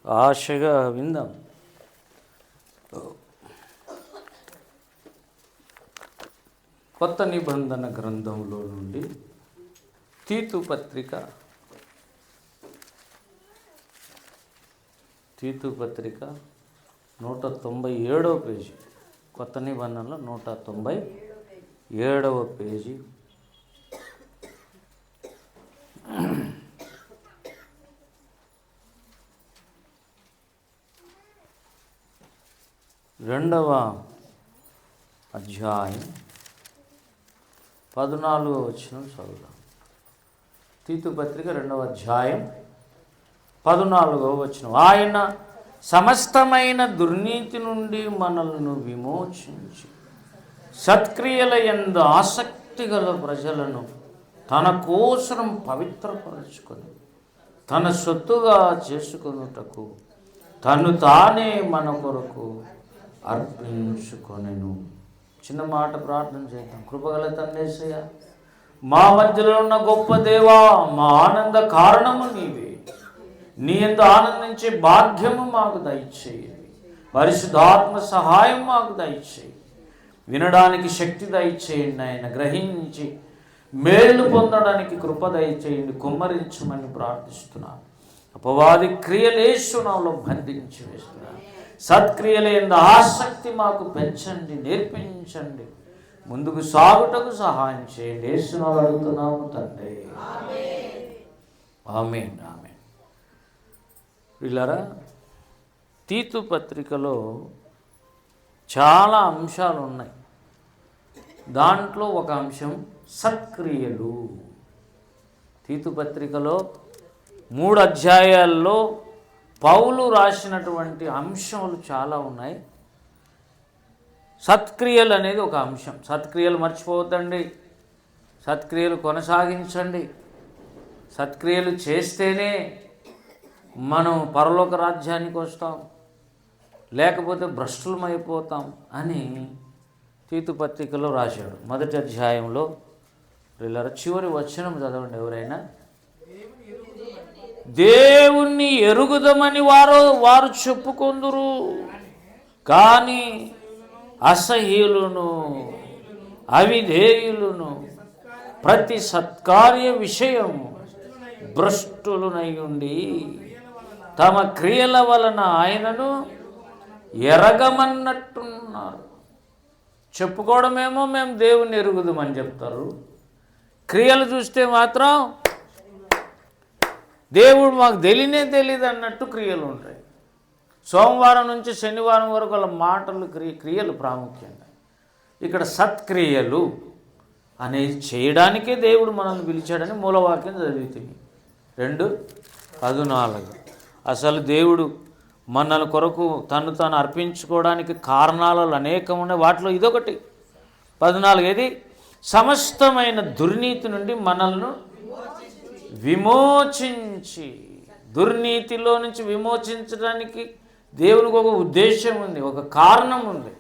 ఆశగా విందాం. కొత్త నిబంధన గ్రంథంలో నుండి తీతు పత్రిక 197వ పేజీ. కొత్త నిబంధనలో 197వ పేజీ. రెండవ అధ్యాయం 14వ వచనం చదువుదాం. తీతు పత్రిక 2వ అధ్యాయం 14వ వచనం. ఆయన సమస్తమైన దుర్నీతి నుండి మనల్ని విమోచించి సత్క్రియల యందు ఆసక్తి గల ప్రజలను తన కోసం పవిత్రపరచుకొని తన సొత్తుగా చేసుకొనుటకు తను తానే మన కొరకు అర్పించుకొనెను. చిన్న మాట ప్రార్థన చేద్దాం. కృపగల తండ్రి యేసయ్య, మా మధ్యలో ఉన్న గొప్ప దేవా, మా ఆనంద కారణము నీవే. నీ యందు ఆనందించే భాగ్యము మాకు దయచేయండి. పరిశుద్ధాత్మ సహాయం మాకు దయచేయండి. వినడానికి శక్తి దయచేయండి. ఆయన గ్రహించి మేలు పొందడానికి కృప దయచేయండి. కుమ్మరించమని ప్రార్థిస్తున్నాను. అపవాది క్రియలేసునాలో బంధించి వేస్తున్నాను. సత్క్రియల యందు ఆసక్తి మాకు పెంచండి, నేర్పించండి. ముందుకు సాగుటకు సహాయం చేయండి. యేసునామములో అడుగుతున్నాము తండ్రి, ఆమేన్. ఆమేన్. వీళ్ళారా, తీతు పత్రికలో చాలా అంశాలు ఉన్నాయి. దాంట్లో ఒక అంశం సత్క్రియలు. తీతు పత్రికలో 3 అధ్యాయాల్లో పౌలు రాసినటువంటి అంశాలు చాలా ఉన్నాయి. సత్క్రియలు అనేది ఒక అంశం. సత్క్రియలు మర్చిపోవద్దండి. సత్క్రియలు కొనసాగించండి. సత్క్రియలు చేస్తేనే మనం పరలోక రాజ్యానికి వస్తాం, లేకపోతే భ్రష్టులమైపోతాం అని తీతు పత్రికలో రాశాడు. 1వ అధ్యాయంలో చివరి వచనం చదవండి ఎవరైనా. దేవుణ్ణి ఎరుగుదమని వారు చెప్పుకొందురు, కానీ అసహ్యులను అవిధేయులను ప్రతి సత్కార్య విషయము భ్రష్టులునై ఉండి తమ క్రియల వలన ఆయనను ఎరగమన్నట్టున్నారు. చెప్పుకోవడమేమో మేము దేవుణ్ణి ఎరుగుదామని చెప్తారు, క్రియలు చూస్తే మాత్రం దేవుడు మాకు తెలియదు అన్నట్టు క్రియలు ఉంటాయి. సోమవారం నుంచి శనివారం వరకు వాళ్ళ మాటలు క్రియలు ప్రాముఖ్యంగా. ఇక్కడ సత్క్రియలు అనేది చేయడానికే దేవుడు మనల్ని పిలిచాడని మూలవాక్యం చదువుతుంది 2:14. అసలు దేవుడు మనల కొరకు తను తాను అర్పించుకోవడానికి కారణాలు అనేకం ఉన్నాయి. వాటిలో ఇదొకటి. 14 ఏది? సమస్తమైన దుర్నీతి నుండి మనల్ని విమోచించి. దుర్నీతిలో నుంచి విమోచించడానికి దేవునికి ఒక ఉద్దేశం ఉంది, ఒక కారణం ఉంది.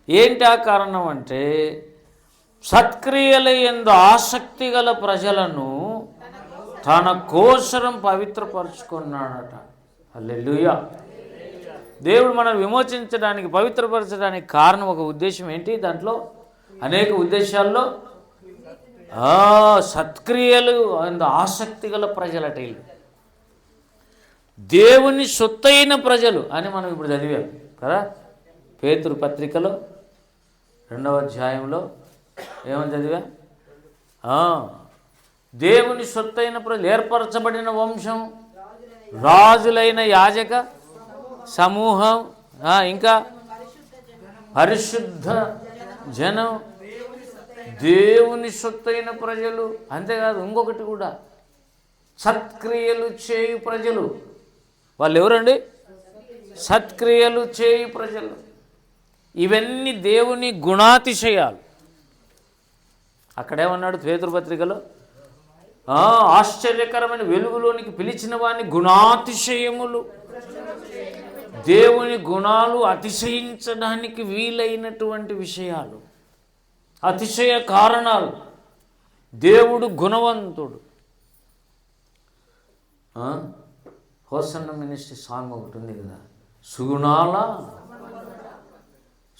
ఏంటి ఆ కారణం అంటే, సత్క్రియల యందు ఆసక్తి గల ప్రజలను తన కోసరం పవిత్రపరుచుకున్నాడట. హల్లెలూయా. దేవుడు మనం విమోచించడానికి, పవిత్రపరచడానికి కారణం, ఒక ఉద్దేశం ఏంటి? దాంట్లో అనేక ఉద్దేశాల్లో సత్క్రియలు అందు ఆసక్తి గల ప్రజలట. వీళ్ళు దేవుని సొత్తైన ప్రజలు అని మనం ఇప్పుడు చదివాం కదా. పేతురు పత్రికలో 2వ అధ్యాయంలో ఏమని చదివా? దేవుని సొత్తైన ప్రజలు, ఏర్పరచబడిన వంశం, రాజులైన యాజక సమూహం, ఇంకా పరిశుద్ధ జనం, దేవుని సొత్తైన ప్రజలు. అంతేకాదు, ఇంకొకటి కూడా, సత్క్రియలు చేయు ప్రజలు. వాళ్ళు ఎవరండి? సత్క్రియలు చేయు ప్రజలు. ఇవన్నీ దేవుని గుణాతిశయాలు. అక్కడేమన్నాడు పేతురు పత్రికలో? ఆశ్చర్యకరమైన వెలుగులోనికి పిలిచిన వాని గుణాతిశయములు. దేవుని గుణాలు అతిశయించడానికి వీలైనటువంటి విషయాలు, అతిశయ కారణాలు. దేవుడు గుణవంతుడు. హోసన్న మినిస్ట్రీ సాంగ్ ఒకటి ఉంది కదా,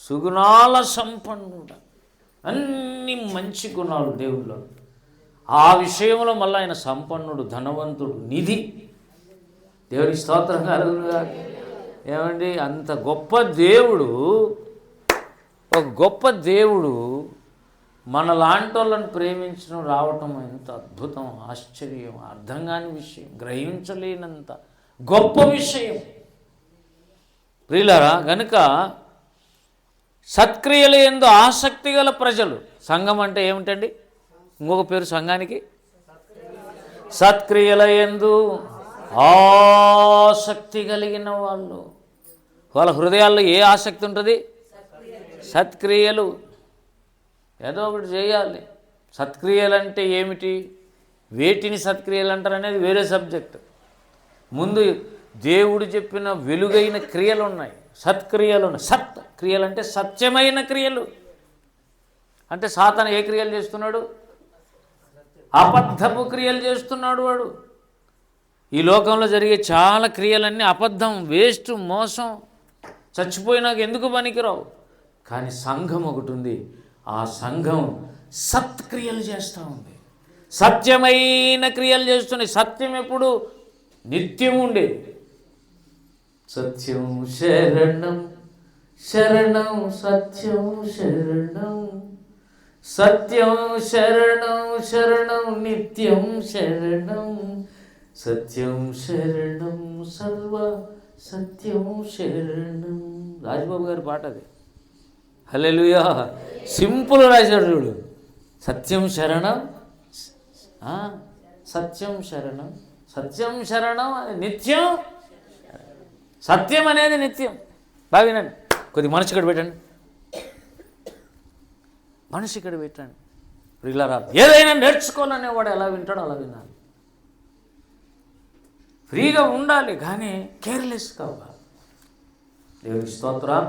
సుగుణాల సంపన్నుడ. అన్ని మంచి గుణాలు దేవుల్లో. ఆ విషయంలో మళ్ళీ ఆయన సంపన్నుడు, ధనవంతుడు, నిధి. దేవుడికి స్తోత్రం కలుగునుగా. ఏమండి, అంత గొప్ప దేవుడు, ఒక గొప్ప దేవుడు మన లాంటి వాళ్ళని ప్రేమించడం రావటం ఎంత అద్భుతం, ఆశ్చర్యం, అర్థం కాని విషయం, గ్రహించలేనంత గొప్ప విషయం ప్రియులారా. గనుక సత్క్రియల యందు ఆసక్తి గల ప్రజలు. సంఘం అంటే ఏమిటండి? ఇంకొక పేరు సంఘానికి, సత్క్రియల యందు ఆసక్తి కలిగిన వాళ్ళు. వాళ్ళ హృదయాల్లో ఏ ఆసక్తి ఉంటుంది? సత్క్రియలు. ఏదో ఒకటి చేయాలి. సత్క్రియలు అంటే ఏమిటి, వేటిని సత్క్రియలు అంటారు అనేది వేరే సబ్జెక్ట్. ముందు దేవుడు చెప్పిన వెలుగైన క్రియలు ఉన్నాయి, సత్క్రియలు ఉన్నాయి. సత్ క్రియలు అంటే సత్యమైన క్రియలు. అంటే సాతాను ఏ క్రియలు చేస్తున్నాడు? అబద్ధపు క్రియలు చేస్తున్నాడు వాడు. ఈ లోకంలో జరిగే చాలా క్రియలన్నీ అబద్ధం, వేస్ట్, మోసం, చచ్చిపోయినాక ఎందుకు పనికిరావు. కానీ సంఘం ఒకటి ఉంది, ఆ సంఘం సత్క్రియలు చేస్తూ ఉంది, సత్యమైన క్రియలు చేస్తుంది. సత్యం ఎప్పుడు? నిత్యం ఉండేది. సత్యం శరణం శరణం సత్యం శరణం, సత్యం శరణం శరణం నిత్యం శరణం, సత్యం శరణం సర్వ సత్యం శరణం. రాజబాబు గారి పాట అది. హల్లెలూయా. సింపుల్ రాశాడు చూడు. సత్యం శరణం, సత్యం శరణం, సత్యం శరణం అది నిత్యం. సత్యం అనేది నిత్యం. బాగా వినండి, కొద్ది మనసు ఇక్కడ పెట్టండి, మనసు ఇక్కడ పెట్టండి. ప్రియులారా, ఏదైనా నేర్చుకోవాలనేవాడు ఎలా వింటాడో అలా వినాలి. ఫ్రీగా ఉండాలి కానీ కేర్లెస్ కావాలి. దేవుని స్తోత్రం.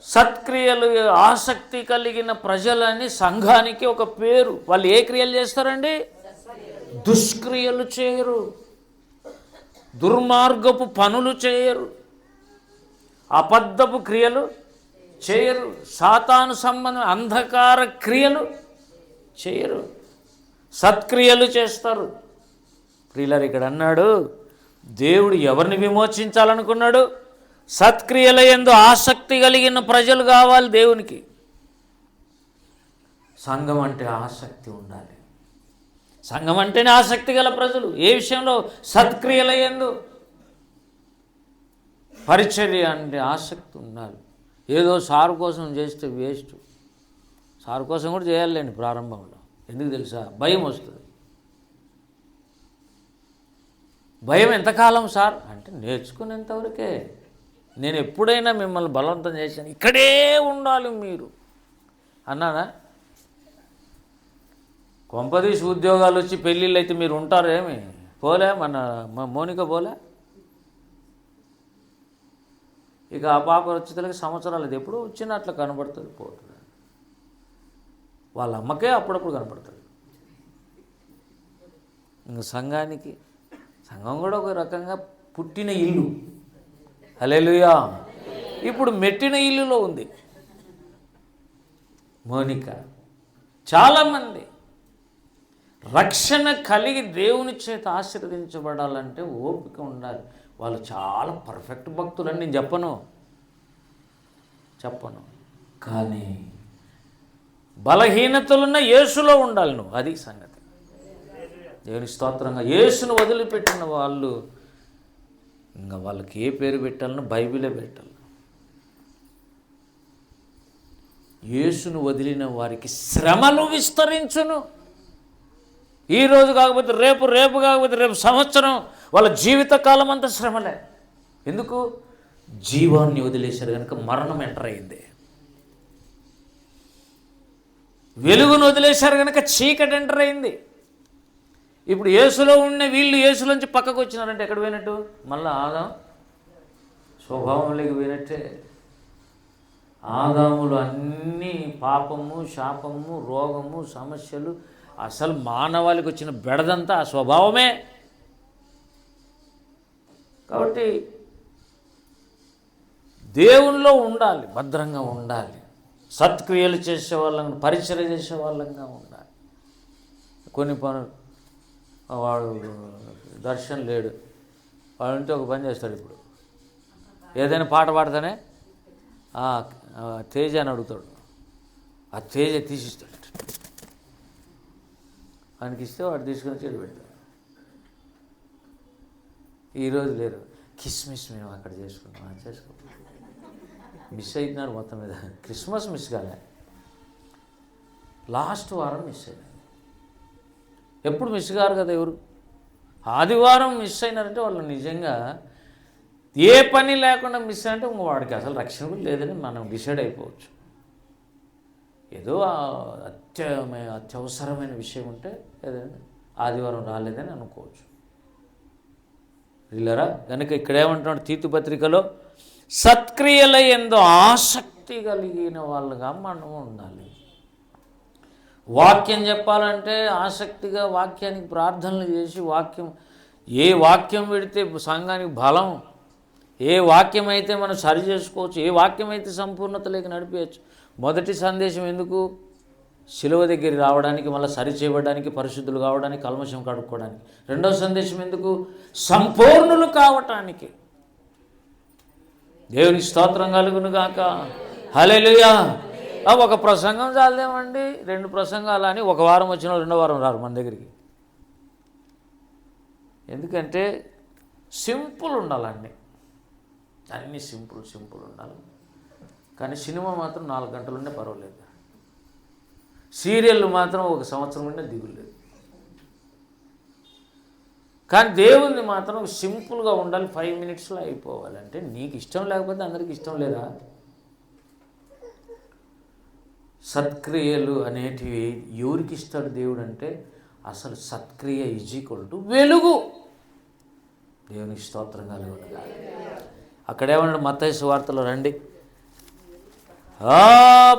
సత్క్రియలు ఆసక్తి కలిగిన ప్రజలని సంఘానికి ఒక పేరు. వాళ్ళు ఏ క్రియలు చేస్తారండి? దుష్క్రియలు చేయరు, దుర్మార్గపు పనులు చేయరు, అబద్ధపు క్రియలు చేయరు, సాతాను సంబంధం అంధకార క్రియలు చేయరు, సత్క్రియలు చేస్తారు. ప్రియులారు, ఇక్కడ అన్నాడు దేవుడు ఎవరిని విమోచించాలనుకున్నాడు? సత్క్రియల యందు ఆసక్తి కలిగిన ప్రజలు కావాలి దేవునికి. సంఘం అంటే ఆసక్తి ఉండాలి. సంఘం అంటేనే ఆసక్తి గల ప్రజలు. ఏ విషయంలో? సత్క్రియల యందు. పరిచర్య అంటే ఆసక్తి ఉండాలి. ఏదో సారు కోసం చేస్తే వేస్ట్. సారు కోసం కూడా చేయాలండి ప్రారంభంలో. ఎందుకు తెలుసా? భయం వస్తుంది. భయం ఎంతకాలం సార్ అంటే నేర్చుకునేంతవరకే. నేను ఎప్పుడైనా మిమ్మల్ని బలవంతం చేశాను, ఇక్కడే ఉండాలి మీరు అన్నానా? కొంపదీసి ఉద్యోగాలు వచ్చి పెళ్ళిళ్ళు అయితే మీరు ఉంటారేమి? పోలే, మన మోనిక పోలే. ఇక ఆ పాప వచ్చేతలకి సంవత్సరాలు అది ఎప్పుడో వచ్చినట్లు కనబడుతుంది, పోతుంది. వాళ్ళ అమ్మకే అప్పుడప్పుడు కనపడుతుంది. ఇంకా సంఘానికి, సంఘం కూడా ఒక రకంగా పుట్టిన ఇల్లు. హల్లెలూయా. ఇప్పుడు మెట్టిన ఇల్లులో ఉంది మోనిక. చాలామంది రక్షణ కలిగి దేవుని చేత ఆశీర్వదించబడాలంటే ఓపిక ఉండాలి. వాళ్ళు చాలా పర్ఫెక్ట్ భక్తులని నేను చెప్పను, కానీ బలహీనతలున్న యేసులో ఉండాలి నువ్వు. అది సంగతి. దేవుని స్తోత్రంగా. యేసును వదిలిపెట్టిన వాళ్ళు ఇంకా వాళ్ళకి ఏ పేరు పెట్టాలనో బైబిలే పెట్టాలి. యేసును వదిలిన వారికి శ్రమలు విస్తరించును. ఈరోజు కాకపోతే రేపు, రేపు కాకపోతే రేపు, సంవత్సరం, వాళ్ళ జీవితకాలం అంతా శ్రమలే. ఎందుకు? జీవాన్ని వదిలేశారు కనుక మరణం ఎంటర్ అయింది. వెలుగును వదిలేశారు కనుక చీకటి ఎంటర్ అయింది. ఇప్పుడు యేసులో ఉన్న వీళ్ళు యేసులోంచి పక్కకు వచ్చినారంటే ఎక్కడ పోయినట్టు? మళ్ళీ ఆదాం స్వభావంలోకి పోయినట్టే. ఆదాములు అన్నీ పాపము, శాపము, రోగము, సమస్యలు, అసలు మానవాళికి వచ్చిన బెడదంతా ఆ స్వభావమే. కాబట్టి దేవునిలో ఉండాలి, భద్రంగా ఉండాలి, సత్క్రియలు చేసే వాళ్ళని, పరిచయం చేసే వాళ్ళంగా ఉండాలి. కొన్ని పనులు వాడు దర్శనం లేడు, వాడు ఉంటే ఒక పని చేస్తాడు. ఇప్పుడు ఏదైనా పాట పాడితేనే తేజ అని అడుగుతాడు, ఆ తేజ తీసిస్తాడు. ఆయనకి ఇస్తే వాడు తీసుకొని చెడు పెడతాడు. ఈరోజు లేరు, కిస్మిస్ మేము అక్కడ చేసుకున్నాం, చేసుకుంటాం. మిస్ అవుతున్నారు మొత్తం మీద. క్రిస్మస్ మిస్ కాలే, లాస్ట్ వారం మిస్ అయ్యారు. ఎప్పుడు మిస్ కారు కదా ఎవరు. ఆదివారం మిస్ అయినారంటే వాళ్ళు నిజంగా ఏ పని లేకుండా మిస్ అంటే వాడికి అసలు రక్షణ కూడా లేదని మనం డిసైడ్ అయిపోవచ్చు. ఏదో అత్యవసరమైన విషయం ఉంటే ఏదైనా ఆదివారం రాలేదని అనుకోవచ్చు. వీళ్ళరా కనుక ఇక్కడేమంటున్నాడు తీతు పత్రికలో, సత్క్రియల యందు ఆసక్తి కలిగిన వాళ్ళుగా మనం ఉండాలి. వాక్యం చెప్పాలంటే ఆసక్తిగా వాక్యానికి ప్రార్థనలు చేసి, ఏ వాక్యం పెడితే సంఘానికి బలం, ఏ వాక్యం అయితే మనం సరి చేసుకోవచ్చు, ఏ వాక్యం అయితే సంపూర్ణతలోకి నడిపేయచ్చు. మొదటి సందేశం ఎందుకు? శిలువ దగ్గర రావడానికి, మళ్ళీ సరి చేయబడడానికి, పరిశుద్ధులు కావడానికి, కల్మషం కడుక్కోవడానికి. రెండవ సందేశం ఎందుకు? సంపూర్ణులు కావటానికి. దేవునికి స్తోత్రం కలుగును గాక. హల్లెలూయా. ఒక ప్రసంగం చాలేమండి, 2 ప్రసంగాలు అని ఒక వారం వచ్చిన రెండో వారం రారు మన దగ్గరికి. ఎందుకంటే సింపుల్ ఉండాలండి, అన్నీ సింపుల్ ఉండాలి. కానీ సినిమా మాత్రం 4 గంటలు ఉండే పర్వాలేదు, సీరియల్ మాత్రం 1 సంవత్సరం ఉండే దిగులేదు. కానీ దేవుని మాత్రం సింపుల్గా ఉండాలి, 5 మినిట్స్లో అయిపోవాలంటే నీకు ఇష్టం లేకపోతే అందరికీ ఇష్టం లేదా? సత్క్రియలు అనేటివి ఎవరికి ఇస్తాడు దేవుడు అంటే, అసలు సత్క్రియ = వెలుగు. దేవునికి స్తోత్రం కలుగును. అక్కడేమన్నాడు మత్తయి సువార్తలో, రండి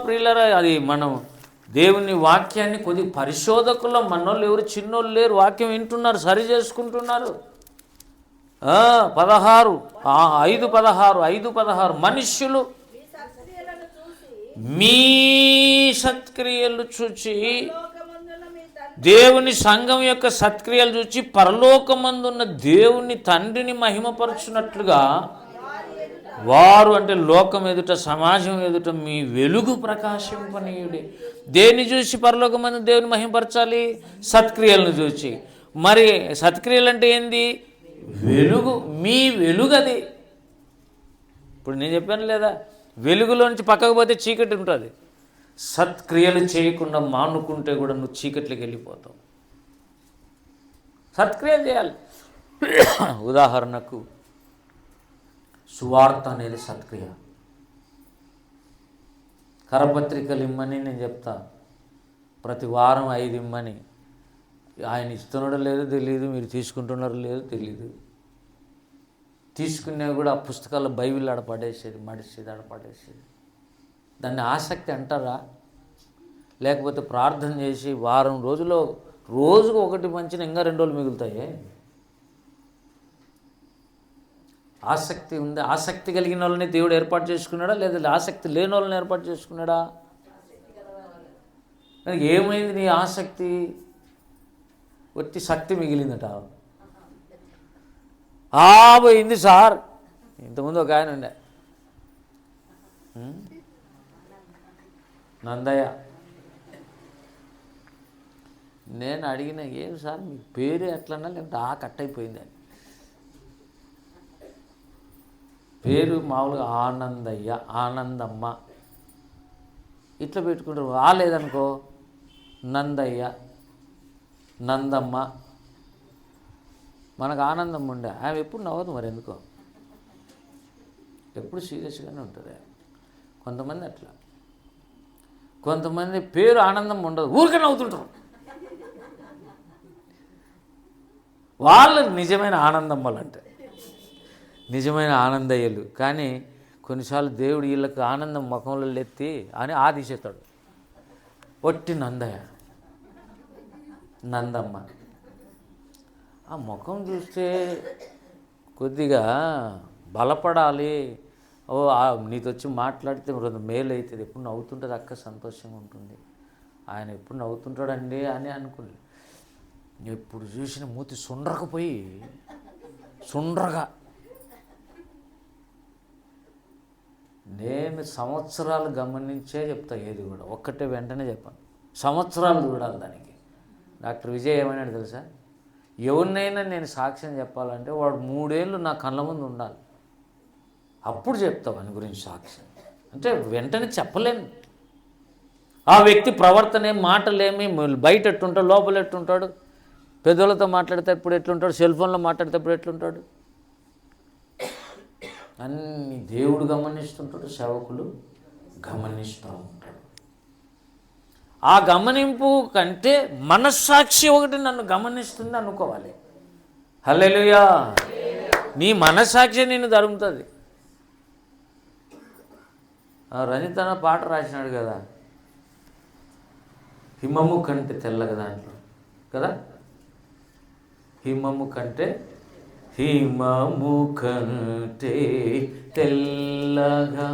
ప్రియులరా, అది మనం దేవుని వాక్యాన్ని కొద్ది పరిశోధకుల్లో మనోళ్ళు ఎవరు చిన్నోళ్ళు లేరు, వాక్యం వింటున్నారు, సరి చేసుకుంటున్నారు. 5:16 మనుష్యులు మీ సత్క్రియలు చూచి, దేవుని సంఘం యొక్క సత్క్రియలు చూచి పరలోకమందున్న దేవుని తండ్రిని మహిమపరచునట్లుగా వారు, అంటే లోకం ఎదుట, సమాజం ఎదుట మీ వెలుగు ప్రకాశింపనీయుడి. దేన్ని చూసి పరలోకమందు దేవుని మహిమపరచాలి? సత్క్రియలను చూచి. మరి సత్క్రియలు అంటే ఏంది? వెలుగు. మీ వెలుగు అది. ఇప్పుడు నేను చెప్పాను లేదా, వెలుగులో నుంచి పక్కకు పోతే చీకటి ఉంటుంది. సత్క్రియలు చేయకుండా మానుకుంటే కూడా నువ్వు చీకట్లోకి వెళ్ళిపోతావు. సత్క్రియలు చేయాలి. ఉదాహరణకు సువార్త అనేది సత్క్రియ. కరపత్రికలు ఇమ్మని నేను చెప్తా, ప్రతి వారం 5 ఇమ్మని. ఆయన ఇస్తున్నాడో లేదో తెలియదు, మీరు తీసుకుంటున్నారో లేదో తెలియదు. తీసుకునే కూడా ఆ పుస్తకాల్లో బైబిల్ ఆడపడేసేది, మడిసేది, ఆడపడేసేది. దాన్ని ఆసక్తి అంటారా? లేకపోతే ప్రార్థన చేసి వారం రోజుల్లో రోజుకు 1 మంచిన ఇంకా 2 రోజులు మిగులుతాయే. ఆసక్తి ఉంది. ఆసక్తి కలిగిన వాళ్ళని దేవుడు ఏర్పాటు చేసుకున్నాడా, లేదా ఆసక్తి లేని వాళ్ళని ఏర్పాటు చేసుకున్నాడా? ఏమైంది నీ ఆసక్తి? ఒట్టి శక్తి మిగిలిందట. పోయింది సార్. ఇంతకుముందు ఒక ఆయన ఉండే, నందయ్య. నేను అడిగిన, ఏం సార్ మీ పేరు ఎట్లన్నా, లేకపోతే కట్ అయిపోయింది. పేరు మామూలుగా ఆనందయ్య, ఆనందమ్మ ఇట్లా పెట్టుకుంటారు. లేదనుకో నందయ్య, నందమ్మ. మనకు ఆనందం ఉండే, ఆమె ఎప్పుడు నవ్వదు, మరి ఎందుకో ఎప్పుడు సీరియస్గానే ఉంటుంది. కొంతమంది అట్లా, కొంతమంది పేరు ఆనందం ఉండదు, ఊరికే నవ్వుతుంటారు. వాళ్ళు నిజమైన ఆనందమ్మలు అంటే, నిజమైన ఆనందయ్యలు. కానీ కొన్నిసార్లు దేవుడు వీళ్ళకి ఆనందం ముఖంలో ఎత్తి అని తీసేస్తాడు. ఒట్టి నందయ్య, నందమ్మ. ఆ ముఖం చూస్తే కొద్దిగా బలపడాలి. నీతో వచ్చి మాట్లాడితే మేలు అవుతుంది, ఎప్పుడు నవ్వుతుంటుంది అక్క, సంతోషంగా ఉంటుంది, ఆయన ఎప్పుడు నవ్వుతుంటాడండి అని అనుకుని ఎప్పుడు చూసిన మూతి సుండ్రకపోయి సుండ్రగా. నేను సంవత్సరాలు గమనించే చెప్తా, ఏది కూడా ఒక్కటే వెంటనే చెప్పాను, సంవత్సరాలు చూడాలి దానికి. డాక్టర్ విజయ్ ఏమన్నాడు తెలుసా, ఎవరినైనా నేను సాక్ష్యం చెప్పాలంటే వాడు 3 ఏళ్ళు నా కళ్ళ ముందు ఉండాలి, అప్పుడు చెప్తా వాని గురించి సాక్ష్యం. అంటే వెంటనే చెప్పలేను. ఆ వ్యక్తి ప్రవర్తన మాటలేమి, బయట ఎట్టుంటాడు, లోపల ఎట్టుంటాడు, పెద్దోళ్ళతో మాట్లాడేటప్పుడు ఎట్లుంటాడు, సెల్ ఫోన్లో మాట్లాడేటప్పుడు ఎట్లుంటాడు, అన్ని దేవుడు గమనిస్తుంటాడు, సేవకులు గమనిస్తూ ఉంటాడు. ఆ గమనింపు కంటే మనస్సాక్షి ఒకటి నన్ను గమనిస్తుంది అనుకోవాలి. హల్లెలూయా. నీ మనస్సాక్షి నిన్ను తరుముతుంది. రజిత్ అన్న పాట రాసినాడు కదా, హిమము కంటే తెల్లగా, దాంట్లో కదా, హిమము కంటే తెల్లగా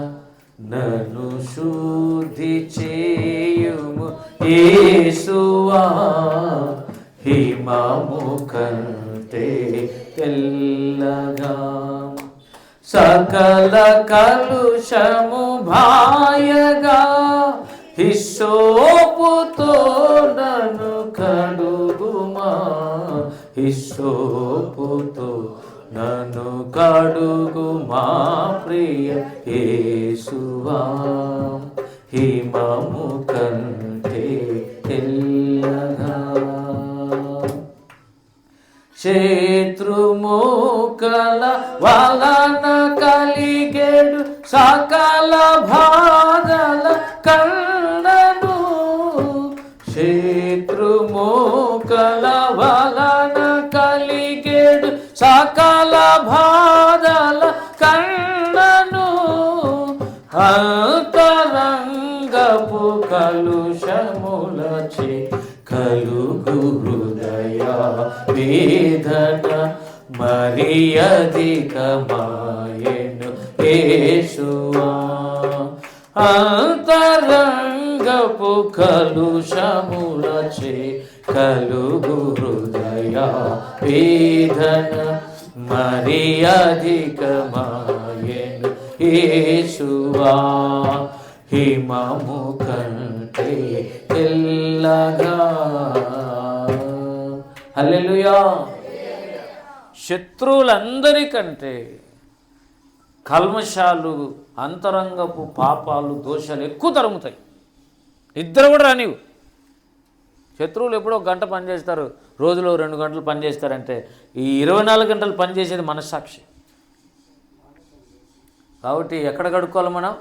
నన్ను శుద్ధి చేయుము యేసువా, హిమము కంటే తెల్లగా, సకల కలుషము భాయగా, హిస్సోపుతో నన్ను కడుగుమా, హిస్సోపుతో నన్ను కడుగుమా ప్రియ యేసువా, హిమము కంటే తెల్లగా. శత్రుమూకల వలన కలిగేడు సకల బాధల కన్నను, శత్రుమూకల వలన కలిగేడు సకల బాధల కన్నను, అంతరంగపు కలుషములచే కలుగు హృదయ వేదన మరి అధికమాయెను యేసువా, అంతరంగపు కలుషములచే కలుగు హృదయ వేదన మరి అధికమాయెను యేసువా, హిమము కంటే తెల్లగా. హల్లెలూయా. శత్రువులందరికంటే కల్మషాలు, అంతరంగపు పాపాలు, దోషాలు ఎక్కువ తరుముతాయి. నిద్ర కూడా రానివు. శత్రువులు ఎప్పుడో 1 గంట పనిచేస్తారు, రోజులో 2 గంటలు పనిచేస్తారంటే ఈ 24 గంటలు పనిచేసేది మనస్సాక్షి. కాబట్టి ఎక్కడ కడుక్కోవాలి మనం?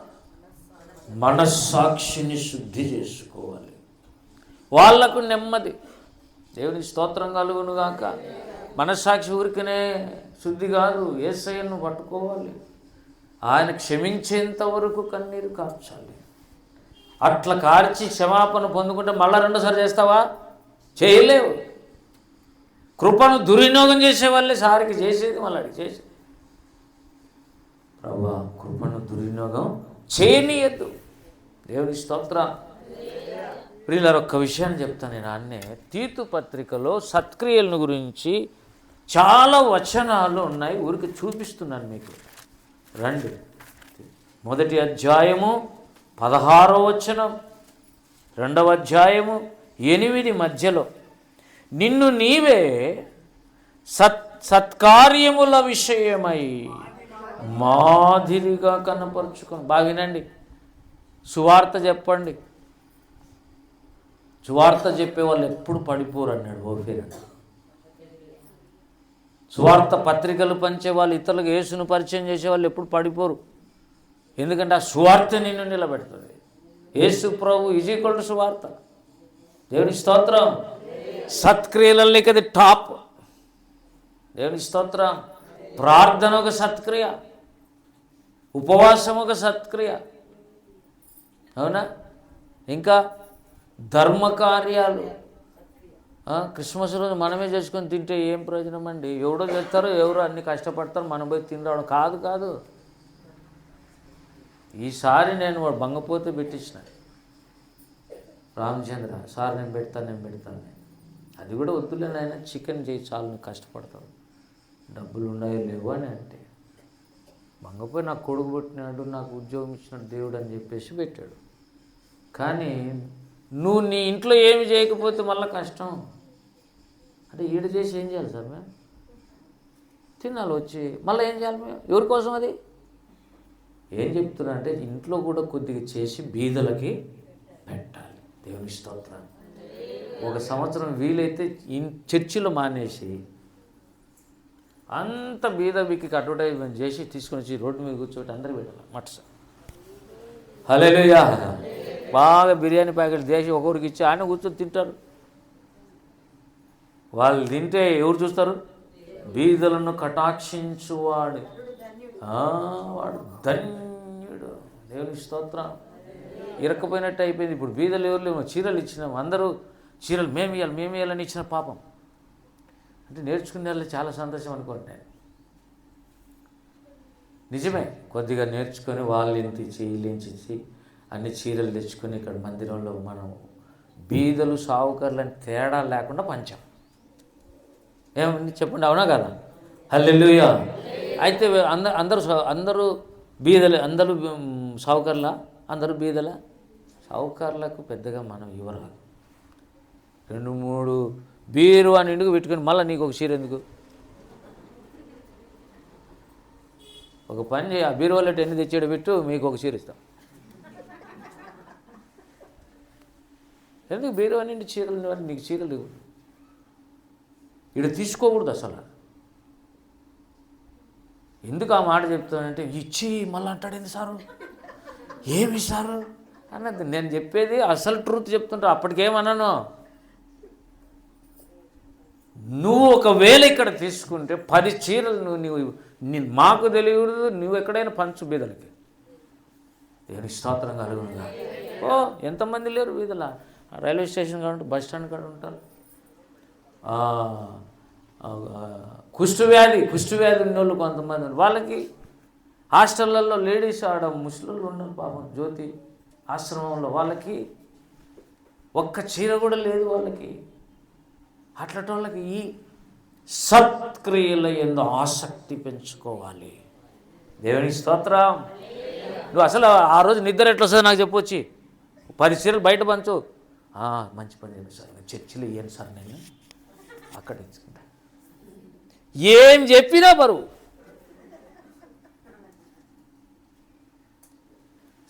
మనస్సాక్షిని శుద్ధి చేసుకోవాలి. వాళ్లకు నెమ్మది. దేవునికి స్తోత్రం కలుగును గాక. మనస్సాక్షి ఊరికనే శుద్ధి కాదు, యేసయ్యను పట్టుకోవాలి, ఆయన క్షమించేంత వరకు కన్నీరు కార్చాలి. అట్లా కార్చి క్షమాపణ పొందుకుంటే మళ్ళా 2సారి చేస్తావా? చేయలేవు. కృపను దుర్వినియోగం చేసేవాళ్ళే సారికి చేసేది, మళ్ళీ అడిగి చేసేది. ప్రభువా, కృపను దుర్వినియోగం చేయనీయద్దు. దేవుని స్తోత్రం. ప్రియులారా, ఒక్క విషయాన్ని చెప్తాను నేను. అన్నే తీతు పత్రికలో సత్క్రియలను గురించి చాలా వచనాలు ఉన్నాయి, ఊరికి చూపిస్తున్నాను మీకు. రండి. 1వ అధ్యాయము 16వ వచనం, 2వ అధ్యాయము 8 మధ్యలో, నిన్ను నీవే సత్కార్యముల విషయమై మాదిరిగా కనపరుచుకొని. బాగినండి, సువార్త చెప్పండి. సువార్త చెప్పేవాళ్ళు ఎప్పుడు పడిపోరు అన్నాడు ఓఫీర్. సువార్త పత్రికలు పంచేవాళ్ళు, ఇతరులకు యేసును పరిచయం చేసేవాళ్ళు ఎప్పుడు పడిపోరు. ఎందుకంటే ఆ సువార్త నిన్ను నిలబెడుతుంది. యేసు ప్రభు ఈజ్ సువార్త. దేవుని స్తోత్రం. సత్క్రియలలో అది టాప్. దేవుని స్తోత్రం. ప్రార్థన ఒక సత్క్రియ, ఉపవాసం ఒక సత్క్రియ, అవునా? ఇంకా ధర్మకార్యాలు, క్రిస్మస్ రోజు మనమే చేసుకొని తింటే ఏం ప్రయోజనం అండి? ఎవడో చేస్తారో ఎవరో అన్ని కష్టపడతారు, మనం పోయి తినడం కాదు. ఈసారి నేను వాడు బంగపోతే పెట్టించిన, రామచంద్ర సార్ నేను పెడతాను. అది కూడా వద్దులే నాయన, చికెన్ చేయి చాలు, నువ్వు కష్టపడతావు, డబ్బులు ఉన్నాయో లేవు అని అంటే, బంగపోయి నాకు కొడుకు పుట్టినాడు, నాకు ఉద్యోగం ఇచ్చినాడు దేవుడు అని చెప్పేసి పెట్టాడు. కానీ నువ్వు నీ ఇంట్లో ఏమి చేయకపోతే మళ్ళీ కష్టం. అంటే ఈడ చేసి ఏం చేయాలి సార్ మేము? తినాలి వచ్చి, మళ్ళీ ఏం చేయాలి మేము? ఎవరి కోసం అది? ఏం చెప్తున్నా అంటే ఇంట్లో కూడా కొద్దిగా చేసి బీదలకి పెట్టాలి. దేవుని స్తోత్రం. ఒక సంవత్సరం వీలైతే చర్చిలో మానేసి అంత బీద బిక్కి అడ్వర్టైజ్మెంట్ చేసి తీసుకొని వచ్చి రోడ్డు మీద కూర్చోబెట్టి అందరూ పెట్టాలి మట్స్. హల్లెలూయా. బాగా బిర్యానీ ప్యాకెట్ చేసి ఒకరికి ఇచ్చి ఆయన కూర్చొని తింటారు. వాళ్ళు తింటే ఎవరు చూస్తారు? బీదలను కటాక్షించువాడు వాడు ధన్యుడు. దేవుని స్తోత్రం. ఇరక్కపోయినట్టు అయిపోయింది. ఇప్పుడు బీదలు ఎవరు లేవు, చీరలు ఇచ్చినాం, అందరూ చీరలు మేము ఇవ్వాలని ఇచ్చిన పాపం. అంటే నేర్చుకునే వాళ్ళు చాలా సంతోషం అనుకోండి. నేను నిజమే, కొద్దిగా నేర్చుకొని వాళ్ళు ఇంటించి వీళ్ళించి అన్ని చీరలు తెచ్చుకొని ఇక్కడ మందిరంలో మనం బీదలు సావుకర్లని తేడా లేకుండా పంచాం. ఏమండి చెప్పండి, అవునా కదా? హల్లెలూయా. అయితే అందరూ బీదలే, అందరూ సావుకర్లా, అందరూ బీదల. సావుకారులకు పెద్దగా మనం ఇవ్వరాదు. 2-3 బీరు అని ఇంటికి పెట్టుకొని మళ్ళీ నీకు ఒక చీర ఎందుకు? ఒక పని చేయి, ఆ బీరు వాళ్ళకి ఎన్ని తెచ్చేడు పెట్టు, మీకు ఒక చీర ఇస్తాం. ఎందుకు బీరు అని చీరలు నీకు చీరలు ఇవ్వు. ఇక్కడ తీసుకోకూడదు అసలు. ఎందుకు ఆ మాట చెప్తానంటే, ఇచ్చి మళ్ళీ అంటాడేంది సారు, ఏమి సారు అన్నది. నేను చెప్పేది అసలు ట్రూత్ చెప్తుంటా. అప్పటికేమన్నాను, నువ్వు ఒకవేళ ఇక్కడ తీసుకుంటే 10 చీరలు నువ్వు మాకు తెలియదు, నువ్వు ఎక్కడైనా పంచు బీదలకి. దేవుని స్తోత్రం కలుగునుగా. ఎంతమంది లేరు బీదల? రైల్వే స్టేషన్ కాడ ఉంటారు, బస్ స్టాండ్ కాడ ఉంటారు. కుష్ఠవ్యాధి ఉన్నోళ్ళు కొంతమంది ఉన్నారు, వాళ్ళకి హాస్టళ్ళల్లో లేడీస్ ఆడ ముస్లింలు ఉన్నారు పాపం, జ్యోతి ఆశ్రమంలో వాళ్ళకి ఒక్క చీర కూడా లేదు వాళ్ళకి. అట్లాంటి వాళ్ళకి ఈ సత్క్రియల యందు ఆసక్తి పెంచుకోవాలి. దేవునికి స్తోత్రం. నువ్వు అసలు ఆ రోజు నిద్ర ఎట్లా వస్తుంది నాకు చెప్పొచ్చి, 10 చీరలు బయట పంచు. మంచి పని చేయండి సార్, చర్చిలో ఇయ్యండి సార్, నేను అక్కడ ఇచ్చుకుంటా. ఏం చెప్పినా బరువు.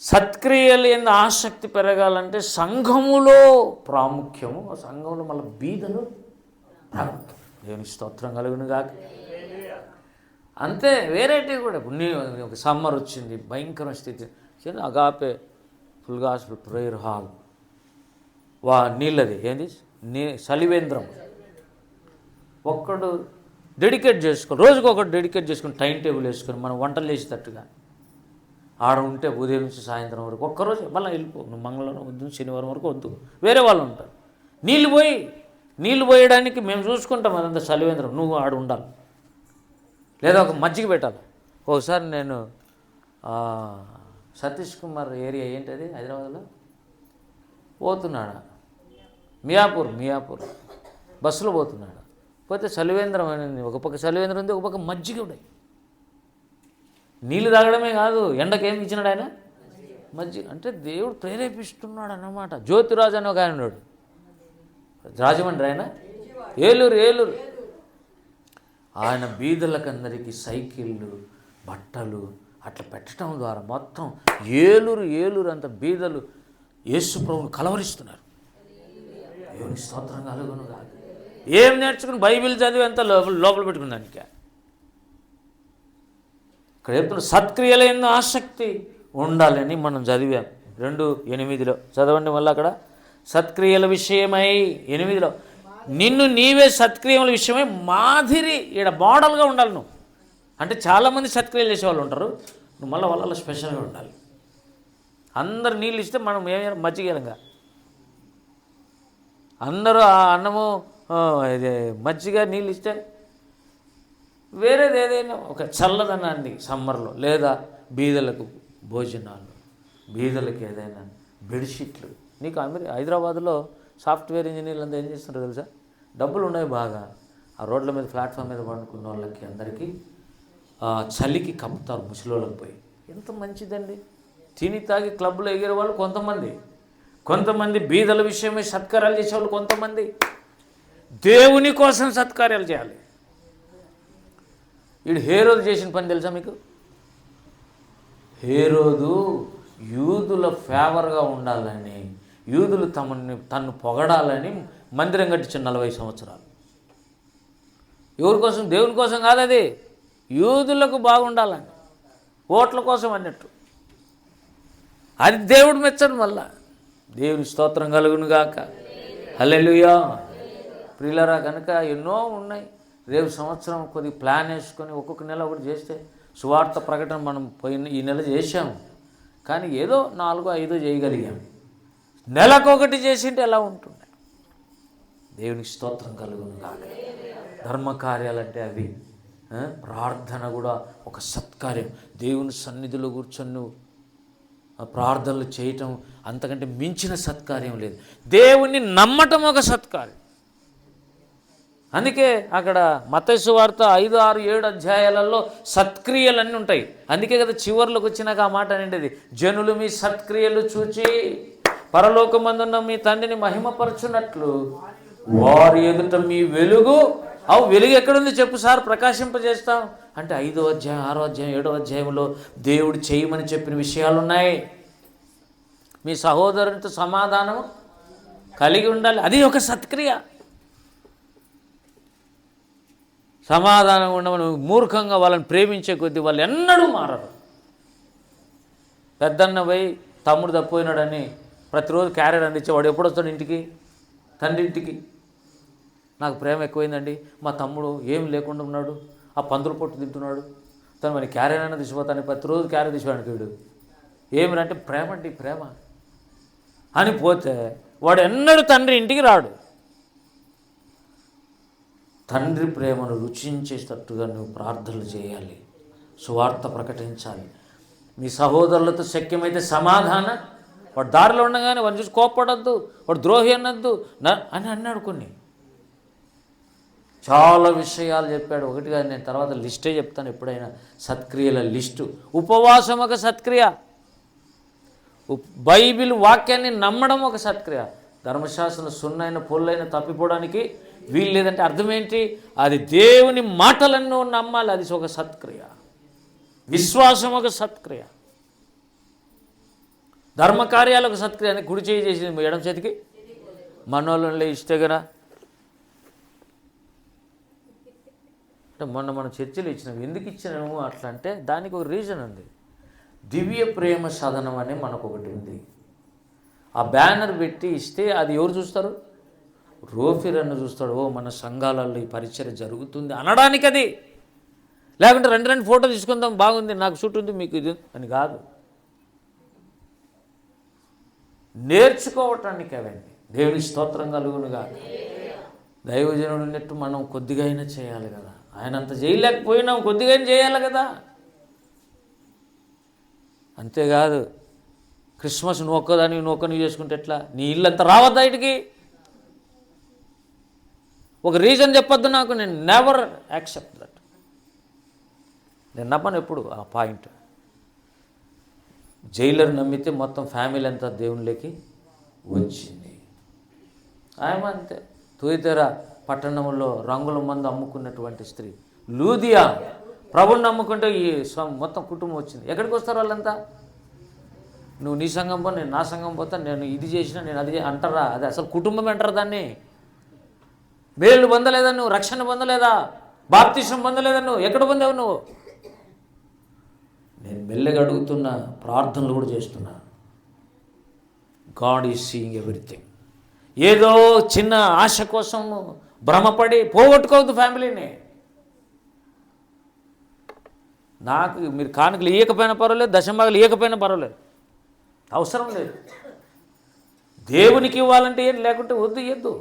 సత్క్రియలు ఎందు ఆసక్తి పెరగాలంటే సంఘములో ప్రాముఖ్యము, సంఘంలో మళ్ళీ బీదలు ప్రాముఖ్యం. దేవుని స్తోత్రం కలుగును గాక. అంతే, వేరేటివి కూడా. ఇప్పుడు ఒక సమ్మర్ వచ్చింది, భయంకర స్థితి, Agape full gospel prayer hall నీళ్ళది ఏంది సలివేంద్రం ఒక్కడు డెడికేట్ చేసుకొని, రోజుకు ఒకటి డెడికేట్ చేసుకొని టైం టేబుల్ వేసుకొని మనం వంటలు చేసేటట్టుగా ఆడ ఉంటే ఉదయం నుంచి సాయంత్రం వరకు ఒక్కరోజు మళ్ళీ వెళ్ళిపో. నువ్వు మంగళవారం వద్దు, శనివారం వరకు వద్దు, వేరే వాళ్ళు ఉంటారు. నీళ్ళు పోయడానికి మేము చూసుకుంటాం, అదంతా సలివేంద్రం, నువ్వు ఆడ ఉండాలి. లేదా ఒక మజ్జిగ పెట్టాలి. ఒకసారి నేను సతీష్ కుమార్ ఏరియా ఏంటది హైదరాబాద్లో పోతున్నాడు, మియాపూర్ బస్సులో పోతున్నాడు. పోతే సలివేంద్రం అనేది, ఒక పక్క సలివేంద్రం ఉంది, ఒక పక్క మజ్జిగ ఉన్నాయి. నీళ్ళు తాగడమే కాదు, ఎండకేం ఇచ్చినాడు ఆయన, మజ్జిగ. అంటే దేవుడు ప్రేరేపిస్తున్నాడు అన్నమాట. జ్యోతిరాజు అని ఒక ఆయన ఉన్నాడు, రాజమండ్రి, ఆయన ఏలూరు. ఆయన బీదలకందరికీ సైకిళ్ళు, బట్టలు అట్లా పెట్టడం ద్వారా మొత్తం ఏలూరు అంత బీదలు యేసు ప్రభువును కలవరిస్తున్నారు. దేవుని స్తోత్రం కలుగును కాదు. ఏం నేర్చుకుని బైబిల్ చదివి అంత లోపల పెట్టుకున్నానికి. ఇక్కడ చెప్తున్న సత్క్రియలైన ఆసక్తి ఉండాలని మనం చదివాం. 2:8 చదవండి మళ్ళీ అక్కడ. సత్క్రియల విషయమై 8 నిన్ను నీవే సత్క్రియల విషయమై మాదిరి, ఇక్కడ మోడల్గా ఉండాలి నువ్వు. అంటే చాలామంది సత్క్రియలు చేసేవాళ్ళు ఉంటారు, నువ్వు మళ్ళీ వాళ్ళ స్పెషల్గా ఉండాలి. అందరు నీళ్ళు ఇస్తే మనం ఏమైనా మజ్జిగలంగా, అందరూ ఆ అన్నము ఇది మజ్జిగ నీళ్ళు ఇస్తే వేరేది ఏదైనా ఒక చల్లదనాన్ని సమ్మర్లో, లేదా బీదలకు భోజనాలు, బీదలకు ఏదైనా బెడ్షీట్లు. నీకు హైదరాబాద్లో సాఫ్ట్వేర్ ఇంజనీర్లు అంతా ఏం చేస్తుంటారు తెలుసా? డబ్బులు ఉన్నాయి బాగా, ఆ రోడ్ల మీద ప్లాట్ఫామ్ మీద పండుకున్న వాళ్ళకి అందరికీ చలికి కప్పుతారు ముసలోళ్ళకి పోయి. ఎంత మంచిదండి. తిని తాగి క్లబ్లో ఎగిరే వాళ్ళు కొంతమంది బీదల విషయమే సత్కార్యాలు చేసేవాళ్ళు కొంతమంది. దేవుని కోసం సత్కార్యాలు చేయాలి. వీడు హేరోదు చేసిన పని తెలుసా మీకు? హేరోదు యూదుల ఫేవర్గా ఉండాలని, యూదులు తన్ను పొగడాలని మందిరం కట్టించిన 40 సంవత్సరాలు. ఎవరి కోసం? దేవుని కోసం కాదు, అది యూదులకు బాగుండాలని, ఓట్ల కోసం అన్నట్టు. అది దేవుడు మెచ్చడు. మళ్ళా దేవుని స్తోత్రం కలుగును గాక. హల్లెలూయా. ప్రియులారా, కనుక ఎన్నో ఉన్నాయి. రేపు సంవత్సరం కొద్దిగా ప్లాన్ వేసుకొని ఒక్కొక్క నెల ఒకటి చేస్తే, సువార్త ప్రకటన మనం ఈ నెల చేసాము, కానీ ఏదో 4-5 చేయగలిగాము. నెలకొకటి చేసింటే ఎలా ఉంటుంది? దేవునికి స్తోత్రం కలుగును కాక. ధర్మకార్యాలంటే అవి. ప్రార్థన కూడా ఒక సత్కార్యం. దేవుని సన్నిధిలో కూర్చొని నువ్వు ప్రార్థనలు చేయటం అంతకంటే మించిన సత్కార్యం లేదు. దేవుణ్ణి నమ్మటం ఒక సత్కార్యం. అందుకే అక్కడ మత్తయి సువార్త 5, 6, 7 అధ్యాయాలలో సత్క్రియలన్నీ ఉంటాయి. అందుకే కదా చివర్లోకి వచ్చినాక ఆ మాట అనేది, జనులు మీ సత్క్రియలు చూచి పరలోకమందున్న మీ తండ్రిని మహిమపరచునట్లు వారి ఎదుట మీ వెలుగు. వెలుగు ఎక్కడుంది చెప్పు సార్, ప్రకాశింపజేస్తాం అంటే 5వ అధ్యాయం, 6వ అధ్యాయం, 7వ అధ్యాయంలో దేవుడు చేయమని చెప్పిన విషయాలు ఉన్నాయి. మీ సహోదరునితో సమాధానం కలిగి ఉండాలి, అది ఒక సత్క్రియ. సమాధానం ఉండమని మూర్ఖంగా వాళ్ళని ప్రేమించే కొద్దీ వాళ్ళు ఎన్నడూ మారరు. పెద్దన్న పోయి తమ్ముడు తప్పిపోయినాడని ప్రతిరోజు క్యారియర్ అందించే వాడు ఎప్పుడు వస్తాడు ఇంటికి? తండ్రి ఇంటికి. నాకు ప్రేమ ఎక్కువైందండి, మా తమ్ముడు ఏం లేకుండా ఉన్నాడు, ఆ పందుల పొట్టు తింటున్నాడు, తను మరి క్యారియర్ అయినా తీసిపోతాను, ప్రతిరోజు క్యారియర్ తీసిపోయాడు వీడు. ఏమిరంటే ప్రేమ అండి, ప్రేమ అని పోతే వాడు ఎన్నడూ తండ్రి ఇంటికి రాడు. తండ్రి ప్రేమను రుచించేటట్టుగా నువ్వు ప్రార్థనలు చేయాలి, సువార్త ప్రకటించాలి. మీ సహోదరులతో శక్యమైతే సమాధాన. వాడు దారిలో ఉండగానే వాడిని చూసి కోప్పడద్దు, వాడు ద్రోహి అనొద్దు అని అన్నాడు. కొన్ని చాలా విషయాలు చెప్పాడు. ఒకటిగా నేను తర్వాత లిస్టే చెప్తాను ఎప్పుడైనా, సత్క్రియల లిస్టు. ఉపవాసం ఒక సత్క్రియ, బైబిల్ వాక్యాన్ని నమ్మడం ఒక సత్క్రియ. ధర్మశాస్త్రం సున్నైన పొల్లైన తప్పిపోవడానికి వీలు లేదంటే అర్థం ఏంటి? అది దేవుని మాటలను నమ్మాలి, అది ఒక సత్క్రియ. విశ్వాసం ఒక సత్క్రియ. ధర్మకార్యాలు ఒక సత్క్రియ. అని కుడి చేయి చేసింది ఎడమ చేతికి మనోళ్ళలో ఇస్తే కదా. అంటే మొన్న మనం చర్చలు ఇచ్చినాము. ఎందుకు ఇచ్చినాము అట్లా అంటే దానికి ఒక రీజన్ ఉంది. దివ్య ప్రేమ సదనం అని మనకు ఒకటి ఉంది. ఆ బ్యానర్ పెట్టి ఇస్తే అది ఎవరు చూస్తారు? రోఫిర్ అన్న చూస్తాడు. ఓ మన సంఘాలలో ఈ పరిచయం జరుగుతుంది అనడానికి అది. లేకుంటే రెండు ఫోటో తీసుకుందాం, బాగుంది, నాకు షూట్ ఉంది, మీకు ఇది అని కాదు. నేర్చుకోవటానికి అవన్నీ. దేవుని స్తోత్రం కలుగునుగా. దైవజనుడు ఉన్నట్టు మనం కొద్దిగా అయినా చేయాలి కదా. ఆయన అంత చేయలేకపోయినాం, కొద్దిగా చేయాలి కదా. అంతేకాదు క్రిస్మస్ నువ్వు ఒక్కదానికి నువ్వు చేసుకుంటే ఎట్లా? నీ ఇల్లు అంతా రావద్దా ఇటుకి? ఒక రీజన్ చెప్పొద్దు నాకు. నేను నెవర్ యాక్సెప్ట్ దట్. నేను నమ్మను ఎప్పుడు ఆ పాయింట్. జైలర్ నమ్మితే మొత్తం ఫ్యామిలీ అంతా దేవునిలోకి వచ్చింది. ఆయన అంతే. తూయితెరా పట్టణంలో రంగుల మందు అమ్ముకున్నటువంటి స్త్రీ లూదియా ప్రభుని నమ్ముకుంటే ఈ మొత్తం కుటుంబం వచ్చింది. ఎక్కడికి వస్తారు వాళ్ళంతా? నువ్వు నీ సంఘం పో, నేను నా సంఘం పోతా, నేను ఇది చేసినా, నేను అది అంటారా? అది అసలు కుటుంబం అంటారు దాన్ని. మేలు పొందలేదా నువ్వు? రక్షణ పొందలేదా? బాప్తిసం పొందలేదా నువ్వు? ఎక్కడ పొందావు నువ్వు? నేను మెల్లగా అడుగుతున్నా, ప్రార్థనలు కూడా చేస్తున్నా. God is seeing everything. ఏదో చిన్న ఆశ కోసం భ్రమపడి పోగొట్టుకోవద్దు ఫ్యామిలీని. నాకు మీరు కానుకలు ఇవ్వకపోయినా పర్వాలేదు, దశమాగలు ఇవ్వకపోయినా పర్వాలేదు, అవసరం లేదు. దేవునికి ఇవ్వాలంటే ఏం లేకుంటే వద్దు, ఇవ్వద్దు.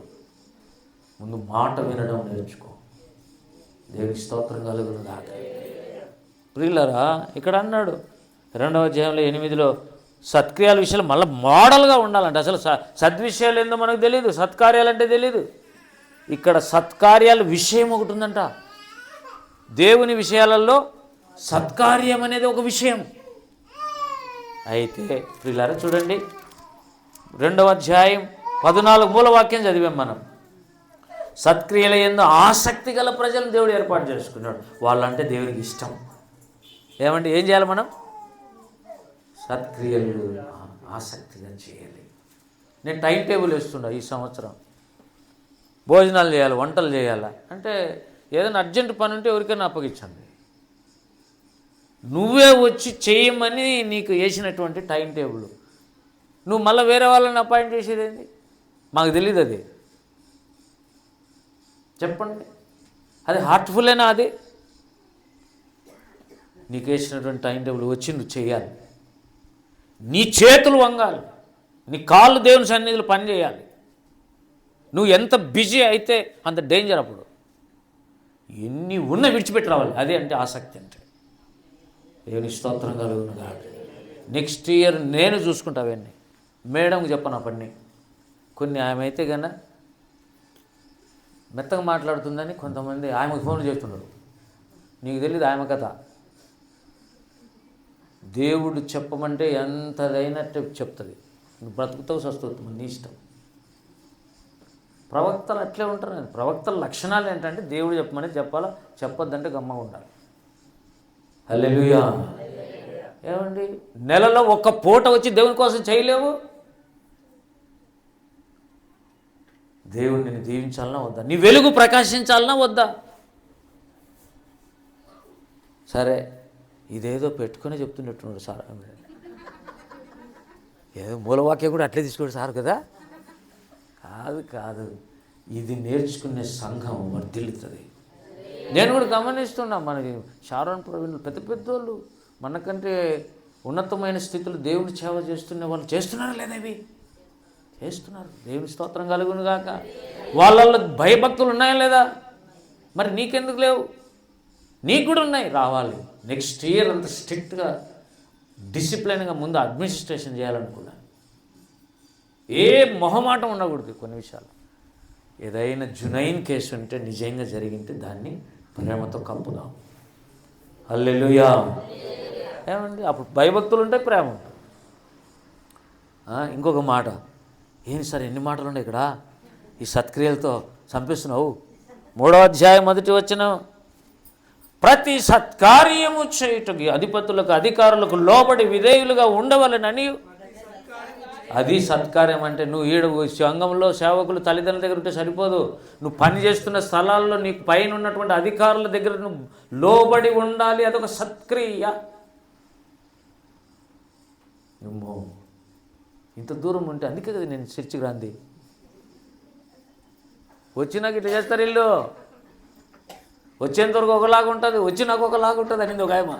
ముందు మాట వినడం నేర్చుకో. దేవునికి స్తోత్రం కలుగును గాక. ప్రియులారా, ఇక్కడ అన్నాడు 2వ అధ్యాయంలో 8లో సత్క్రియల విషయాలు మళ్ళీ మోడల్గా ఉండాలంటే. అసలు సద్విషయాలు ఏందో మనకు తెలియదు, సత్కార్యాలు అంటే తెలియదు. ఇక్కడ సత్కార్యాల విషయం ఒకటి ఉందంట. దేవుని విషయాలలో సత్కార్యం అనేది ఒక విషయం. అయితే ప్రియులారా చూడండి, 2వ అధ్యాయం 14 మూలవాక్యం చదివాం మనం. సత్క్రియల యందు ఆసక్తి గల ప్రజలను దేవుడు ఏర్పాటు చేసుకున్నాడు. వాళ్ళంటే దేవునికి ఇష్టం. ఏమంటే ఏం చేయాలి మనం? సత్క్రియలు ఆసక్తిగా చేయాలి. నేను టైం టేబుల్ వేస్తున్నా ఈ సంవత్సరం. భోజనాలు చేయాలి, వంటలు చేయాలా అంటే ఏదైనా అర్జెంట్ పని ఉంటే ఎవరికైనా అప్పగించండి. నువ్వే వచ్చి చేయమని నీకు వేసినటువంటి టైం టేబుల్ నువ్వు మళ్ళీ వేరే వాళ్ళని అపాయింట్ చేసేది ఏంది? మాకు తెలియదు. అది చెప్పండి, అది హార్ట్ఫుల్లేనా? అది నీకు వేసినటువంటి టైం టేబుల్ వచ్చి నువ్వు చేయాలి. నీ చేతులు వంగాలి, నీ కాళ్ళు దేవుని సన్నిధిలో పని చేయాలి. నువ్వు ఎంత బిజీ అయితే అంత డేంజర్. అప్పుడు ఎన్ని ఉన్న విడిచిపెట్టి రావాలి. అదే అంటే ఆసక్తి అంటే. దేవుని స్తోత్రం కలుగును గాక. నెక్స్ట్ ఇయర్ నేను చూసుకుంటా అవన్నీ. మేడంకి చెప్పను ఆ పని. కొన్ని ఆమె అయితే కన్నా మెత్తగా మాట్లాడుతుందని కొంతమంది ఆమెకు ఫోన్లు చేస్తున్నారు. నీకు తెలియదు ఆమె కథ. దేవుడు చెప్పమంటే ఎంతదైనట్టు చెప్తుంది. నువ్వు బ్రతుకుతావు, సస్తుంది, నీ ఇష్టం. ప్రవక్తలు అట్లే ఉంటారు. ప్రవక్తల లక్షణాలు ఏంటంటే దేవుడు చెప్పమని చెప్పాలా, చెప్పొద్దంటే గమ్మగా ఉండాలి. హల్లెలూయా. ఏమండి, నెలలో ఒక్క పూట వచ్చి దేవుని కోసం చేయలేవు. దేవుడు నిన్ను దీవించాలన్నా వద్దా? నీ వెలుగు ప్రకాశించాలన్నా వద్దా? సరే, ఇదేదో పెట్టుకునే చెప్తున్నట్టున్నాడు సార్. ఏదో మూలవాక్యం కూడా అట్లే తీసుకోడు సార్ కదా. కాదు, ఇది నేర్చుకునే సంఘం వర్ధిల్లుతుంది. నేను కూడా గమనిస్తున్నా, మనకి షారోన్ ప్రవీణ్ పెద్ద పెద్దోళ్ళు మనకంటే ఉన్నతమైన స్థితిలో దేవుని సేవ చేస్తున్న వాళ్ళు చేస్తున్నారా లేదా? ఇవి చేస్తున్నారు. దేవుని స్తోత్రం కలుగును గాక. వాళ్ళల్లో భయభక్తులు ఉన్నాయా లేదా? మరి నీకెందుకు లేవు? నీకు కూడా ఉన్నాయి, రావాలి. నెక్స్ట్ ఇయర్ అంత స్ట్రిక్ట్గా డిసిప్లిన్గా ముందు అడ్మినిస్ట్రేషన్ చేయాలనుకున్నా. ఏ మొహమాటం ఉండకూడదు కొన్ని విషయాలు. ఏదైనా జునైన్ కేసు ఉంటే నిజంగా జరిగింటే దాన్ని ప్రేమతో కప్పుదాం. హల్లెలూయా. ఏమండి, అప్పుడు భయభక్తులు ఉంటాయి, ప్రేమ ఉంటుంది. ఇంకొక మాట, ఏంటి సార్ ఎన్ని మాటలు ఉన్నాయి ఇక్కడ, ఈ సత్క్రియలతో చంపిస్తున్నావు? 3వ అధ్యాయం 1వ వచనం, ప్రతి సత్కార్యము చేయుటకి అధిపతులకు అధికారులకు లోబడి విధేయులుగా ఉండవలెనని. అది సత్కార్యం అంటే. నువ్వు ఈడ సంఘంలో సేవకులు తల్లిదండ్రుల దగ్గర ఉంటే సరిపోదు. నువ్వు పని చేస్తున్న స్థలాల్లో నీకు పైన ఉన్నటువంటి అధికారుల దగ్గర నువ్వు లోబడి ఉండాలి. అదొక సత్క్రియ. నువ్వు ఇంత దూరం ఉంటే, అందుకే కదా నేను చర్చికి రాంది. వచ్చినాక ఇట్లా చేస్తారు ఇల్లు. వచ్చేంతవరకు ఒకలాగా ఉంటుంది, వచ్చినాక ఒకలాగా ఉంటుంది అనేది ఒక ఆయమ.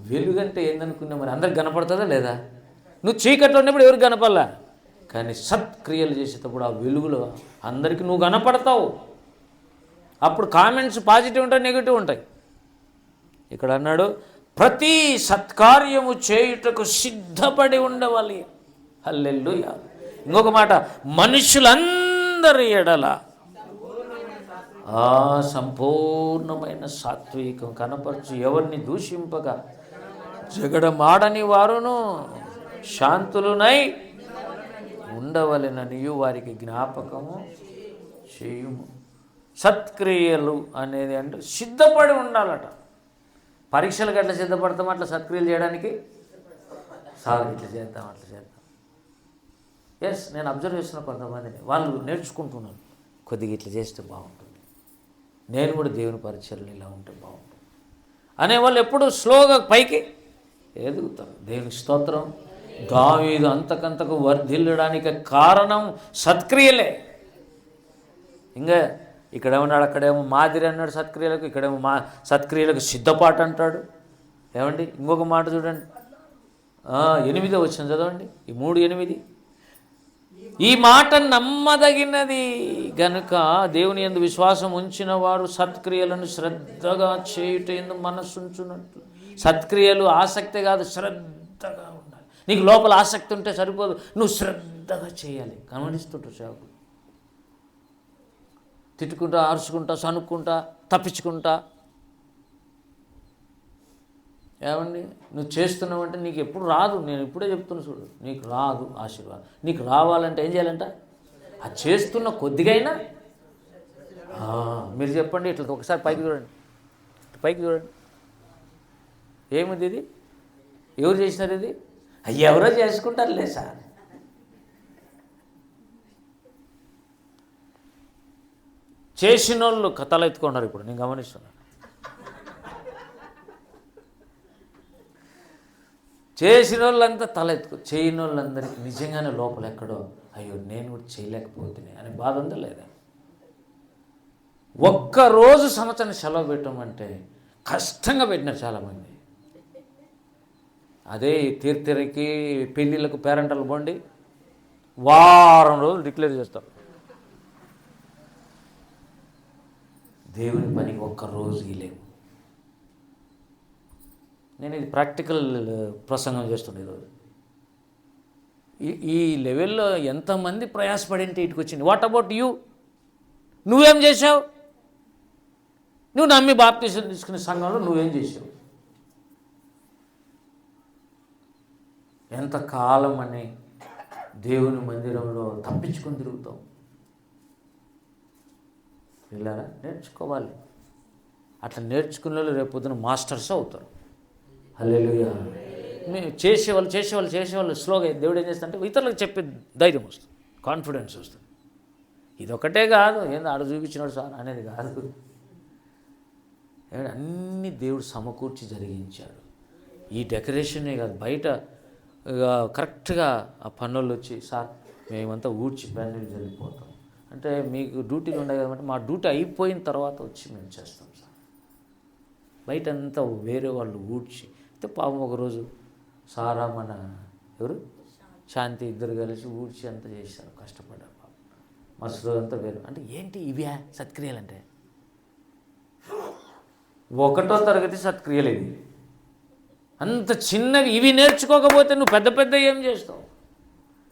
వెలుగంటే ఏందనుకున్నా మరి? అందరికి కనపడుతుందా లేదా? నువ్వు చీకట్లో ఉన్నప్పుడు ఎవరికి కనపడలా, కానీ సత్క్రియలు చేసేటప్పుడు ఆ వెలుగులో అందరికీ నువ్వు కనపడతావు. అప్పుడు కామెంట్స్ పాజిటివ్ ఉంటాయి, నెగిటివ్ ఉంటాయి. ఇక్కడ అన్నాడు, ప్రతి సత్కార్యము చేయుటకు సిద్ధపడి ఉండవాలి. హల్లెలూయా. ఇంకొక మాట, మనుషులందరి ఎడల సంపూర్ణమైన సాత్వికం కనపరచు, ఎవరిని దూషింపగా జగడమాడని వారును శాంతులునై ఉండవలెననియు వారికి జ్ఞాపకము చేయుము. సత్క్రియలు అనేది అంటే సిద్ధపడి ఉండాలట. పరీక్షలకు అట్లా సిద్ధపడతాం, అట్లా సత్క్రియలు చేయడానికి. సార్ ఇట్లా చేద్దాం, అట్లా చేద్దాం. ఎస్, నేను అబ్జర్వ్ చేస్తున్న కొంతమందిని, వాళ్ళు నేర్చుకుంటున్నాను, కొద్దిగా ఇట్లా చేస్తే బాగుంటుంది, నేను కూడా దేవుని పరిచర్యలు ఇలా ఉంటే బాగుంటుంది అనేవాళ్ళు ఎప్పుడు స్లోగా పైకి ఎదుగుతారు. దేవుని స్తోత్రం. దావీదు అంతకంతకు వర్ధిల్లడానికి కారణం సత్క్రియలే. ఇంకా ఇక్కడేమన్నాడు, అక్కడేమో మాదిరి అన్నాడు సత్క్రియలకు, ఇక్కడేమో సత్క్రియలకు సిద్ధపాటు అంటాడు. ఏమండి, ఇంకొక మాట చూడండి, 8వ వచనం చదవండి. ఈ 3:8, ఈ మాట నమ్మదగినది గనుక దేవుని యందు విశ్వాసం ఉంచిన వారు సత్క్రియలను శ్రద్ధగా చేయుట యందు మనస్సుంచున్నట్లు. సత్క్రియలు ఆసక్తి కాదు, శ్రద్ధగా ఉండాలి. నీకు లోపల ఆసక్తి ఉంటే సరిపోదు, నువ్వు శ్రద్ధగా చేయాలి. గమనిస్తుంటా సేవకులు తిట్టుకుంటా, అరుచుకుంటా, సనుక్కుంటా, తప్పించుకుంటా. ఏమండి, నువ్వు చేస్తున్నావంటే నీకు ఎప్పుడు రాదు. నేను ఇప్పుడే చెప్తున్నా చూడు, నీకు రాదు ఆశీర్వాదం. నీకు రావాలంటే ఏం చేయాలంట? అది చేస్తున్న కొద్దిగైనా మీరు చెప్పండి. ఇట్లా ఒకసారి పైకి చూడండి, పైకి చూడండి. ఏమిది ఇది? ఎవరు చేసినారు ఇది? ఎవరో చేసుకుంటారులే సార్. చేసిన వాళ్ళు తల ఎత్తుకున్నారు. ఇప్పుడు నేను గమనిస్తున్నాను, చేసిన వాళ్ళంతా తల ఎత్తుకో. చేయని వాళ్ళందరికీ నిజంగానే లోపల ఎక్కడో అయ్యో నేను కూడా చేయలేకపోతున్నాయి అనే బాధ ఉందా లేదా? ఒక్కరోజు సంవత్సరం సెలవు పెట్టమంటే కష్టంగా పెట్టినారు చాలామంది. అదే తీర్థరికి, పెళ్ళిళ్ళకు, పేరెంటలు పోండి, వారం రోజులు డిక్లేర్ చేస్తారు. దేవుని పనికి ఒక్కరోజు ఇలేము. నేను ఇది ప్రాక్టికల్ ప్రసంగం చేస్తుండే ఈరోజు. ఈ లెవెల్లో ఎంతమంది ప్రయాసపడింటే ఇటుకు వచ్చింది. What about you? నువ్వేం చేసావు? నువ్వు నమ్మి బాప్తీసం తీసుకునే సంఘంలో నువ్వేం చేసావు? ఎంతకాలం అని దేవుని మందిరంలో తప్పించుకొని తిరుగుతాం. వెళ్ళారా? నేర్చుకోవాలి. అట్లా నేర్చుకునే వాళ్ళు రేపు పొద్దున మాస్టర్స్ అవుతారు. హల్లెలూయా. చేసేవాళ్ళు స్లోగా దేవుడు ఏం చేస్తాడంటే ఇతరులకు చెప్పే ధైర్యం వస్తుంది, కాన్ఫిడెన్స్ వస్తుంది. ఇదొకటే కాదు, ఏందో ఆడ చూపించినాడు సార్ అనేది కాదు. అన్నీ దేవుడు సమకూర్చి జరిగించాడు. ఈ డెకరేషనే కాదు, బయట కరెక్ట్గా ఆ పనులు వచ్చి సార్ మేమంతా ఊడ్చి ప్యానెల్ జరిగిపోతాం అంటే మీకు డ్యూటీలు ఉన్నాయి కదంటే మా డ్యూటీ అయిపోయిన తర్వాత వచ్చి మేము చేస్తాం సార్. బయట అంతా వేరే వాళ్ళు ఊడ్చి అయితే పాపం ఒకరోజు సారా మన ఎవరు శాంతి ఇద్దరు కలిసి ఊడ్చి అంతా చేశారు, కష్టపడ్డారు పాపం. మస్తు అంతా వేరు. అంటే ఏంటి ఇవే సత్క్రియలు? అంటే 1వ తరగతి సత్క్రియలు ఇవి. అంత చిన్నవి ఇవి నేర్చుకోకపోతే నువ్వు పెద్ద పెద్ద ఏం చేస్తావు?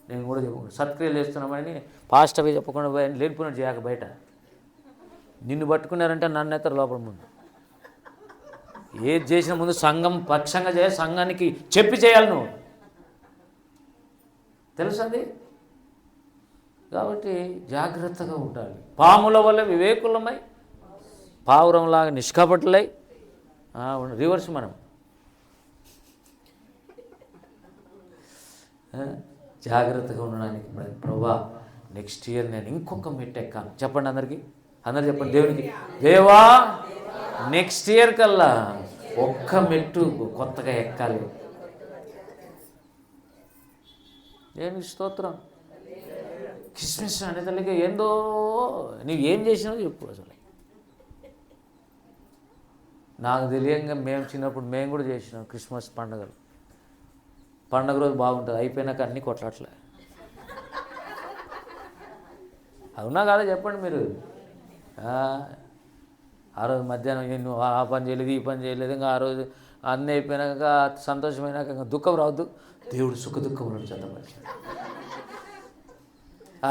నేను కూడా చెప్పకుండా సత్క్రియలు చేస్తున్నామని పాస్ట్ అవి చెప్పకుండా లేనిపోయినట్టు చేయక. బయట నిన్ను పట్టుకున్నారంటే నన్ను ఎత్తరు లోపల. ముందు ఏది చేసిన ముందు సంఘం పక్షంగా చేయాలి, సంఘానికి చెప్పి చేయాలి. నువ్వు తెలుసు అది. కాబట్టి జాగ్రత్తగా ఉండాలి. పాముల వల్ల వివేకులమై పావురంలాగా నిష్కపటులై రివర్స్ మనం జాగ్రత్తగా ఉండడానికి ప్రభువా నెక్స్ట్ ఇయర్ నేను ఇంకొక మెట్టు ఎక్కాను. చెప్పండి అందరికీ, అందరు చెప్పండి దేవునికి, దేవా నెక్స్ట్ ఇయర్ కల్లా ఒక్క మెట్టు కొత్తగా ఎక్కాలి. దేవునికి స్తోత్రం. క్రిస్మస్ అనేదానికి ఏందో నువ్వు ఏం చేసినావు చెప్పు. అసలు నాకు తెలియంగా మేము చిన్నప్పుడు మేము కూడా చేసినాం క్రిస్మస్ పండుగలు. పండుగ రోజు బాగుంటుంది, అయిపోయినాక అన్నీ కొట్లాట్లే. అవునా కాదా చెప్పండి మీరు? ఆ రోజు మధ్యాహ్నం నేను ఆ పని చేయలేదు, ఈ పని చేయలేదు, ఇంకా ఆ రోజు అన్నీ అయిపోయినాక సంతోషమైనాక ఇంకా దుఃఖం రావద్దు, దేవుడు సుఖ దుఃఖములను చెందపరిచాడు.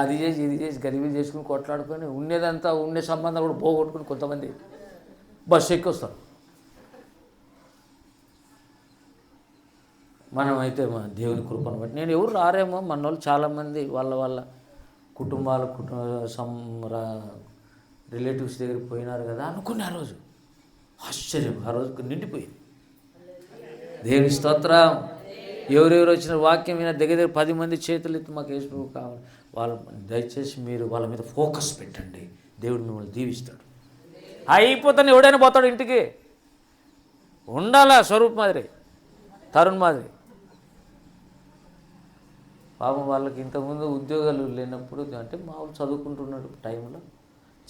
అది చేసి ఇది చేసి గరిబీలు చేసుకుని కొట్లాడుకొని ఉండేదంతా ఉండే సంబంధం కూడా పోగొట్టుకుని కొంతమంది బస్సు ఎక్కి వస్తారు. మనమైతే మా దేవుని కృపను బట్టి నేను ఎవరు రారేమో, మన వాళ్ళు చాలామంది వాళ్ళ కుటుంబాల రిలేటివ్స్ దగ్గరికి పోయినారు కదా అనుకుని ఆ రోజు ఆశ్చర్యం, ఆ రోజు నిండిపోయింది. దేవుని స్తోత్రం. ఎవరెవరు వచ్చిన వాక్యం విన దగ్గర 10 మంది చేతులు ఎత్తి మాకు యేసు ప్రభువు కావాలి, వాళ్ళు దయచేసి మీరు వాళ్ళ మీద ఫోకస్ పెట్టండి, దేవుడు మిమ్మల్ని దీవిస్తాడు. అయిపోతాను ఎవడైనా పోతాడు ఇంటికి. ఉండాలా స్వరూప్ మాదిరి, తరుణ్ మాదిరి. పాపం వాళ్ళకి ఇంతకుముందు ఉద్యోగాలు లేనప్పుడు అంటే మామూలు చదువుకుంటున్నాడు టైంలో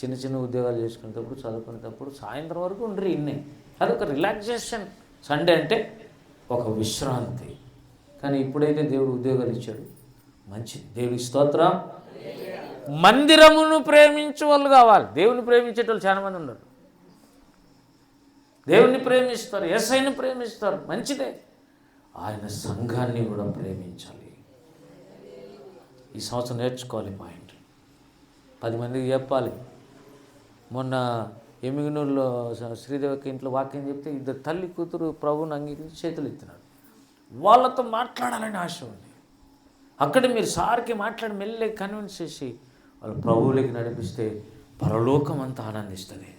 చిన్న చిన్న ఉద్యోగాలు చేసుకునేటప్పుడు చదువుకునేటప్పుడు సాయంత్రం వరకు ఉండరు ఇన్నే. అదొక రిలాక్సేషన్. సండే అంటే ఒక విశ్రాంతి. కానీ ఇప్పుడైతే దేవుడు ఉద్యోగాలు ఇచ్చాడు, మంచిది. దేవునికి స్తోత్రం. మందిరమును ప్రేమించే వాళ్ళు కావాలి. దేవుని ప్రేమించేటోళ్ళు చాలామంది ఉన్నారు. దేవుని ప్రేమిస్తారు, యేసయ్యను ప్రేమిస్తారు, మంచిదే. ఆయన సంఘాన్ని కూడా ప్రేమించాలి. ఈ సంవత్సరం నేర్చుకోవాలి పాయింట్. 10 మందికి చెప్పాలి. మొన్న ఎమిగనూరులో శ్రీదేవికి ఇంట్లో వాక్యం చెప్తే 2 తల్లి కూతురు ప్రభువుని అంగీకరించి చేతులు ఎత్తినారు. వాళ్ళతో మాట్లాడాలని ఆశ ఉంది. అక్కడ మీరు సార్కి మాట్లాడి మెల్లే కన్విన్స్ చేసి వాళ్ళు ప్రభువులకి నడిపిస్తే పరలోకం అంతా ఆనందిస్తుంది.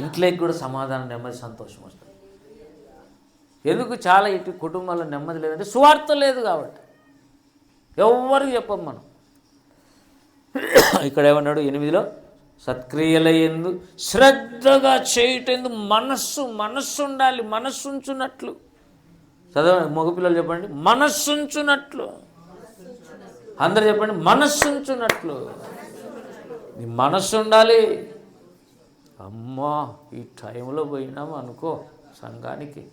ఇంట్లోకి కూడా సమాధానం, నెమ్మది, సంతోషం వస్తుంది. ఎందుకు చాలా ఇటు కుటుంబాల్లో నెమ్మది లేదంటే సువార్త లేదు కాబట్టి. ఎవరికి చెప్పం మనం. ఇక్కడ ఏమన్నాడు 8లో, సత్క్రియలయందు శ్రద్ధగా చేయుటందు మనస్సు ఉండాలి. మనస్సు ఉంచున్నట్లు చదవండి. మగపిల్లలు చెప్పండి, మనస్సుంచున్నట్లు. అందరు చెప్పండి, మనస్సుంచున్నట్లు. నీ మనస్సు ఉండాలి. అమ్మా, ఈ టైంలో పోయినాము అనుకో సంఘానికి,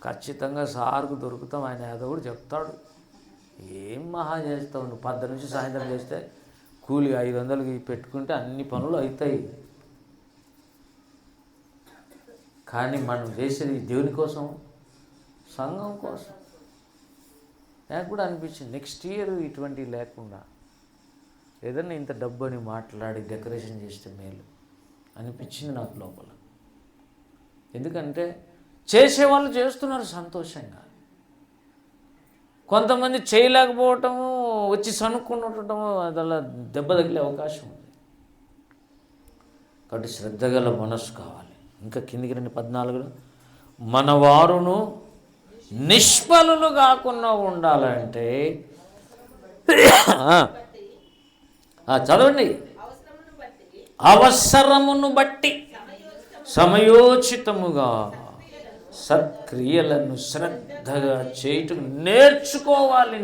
ఖచ్చితంగా సార్కు దొరుకుతాం. ఆయన ఏదో కూడా చెప్తాడు. ఏం మహా చేస్తావు నువ్వు? 10 నుంచి సాయంత్రం చేస్తే కూలి 500కి పెట్టుకుంటే అన్ని పనులు అవుతాయి. కానీ మనం చేసేది దేవుని కోసం, సంఘం కోసం. నాకు కూడా అనిపించింది నెక్స్ట్ ఇయర్ ఇటువంటి లేకుండా ఏదన్నా ఇంత డబ్బు అని మాట్లాడి డెకరేషన్ చేస్తే మేలు అనిపించింది నాకు లోపల. ఎందుకంటే చేసేవాళ్ళు చేస్తున్నారు సంతోషంగా. కొంతమంది చేయలేకపోవటము, వచ్చి సనుక్కుంటూ ఉండటము, అదలా దెబ్బ తగిలే అవకాశం ఉంది. కాబట్టి శ్రద్ధగల మనస్సు కావాలి. ఇంకా కిందికి రండి 14లో, మన వారును నిష్ఫలులు కాకుండా ఉండాలంటే చదవండి, అవసరమును బట్టి సమయోచితముగా సత్క్రియలను శ్రద్ధగా చేయటం నేర్చుకోవాలి.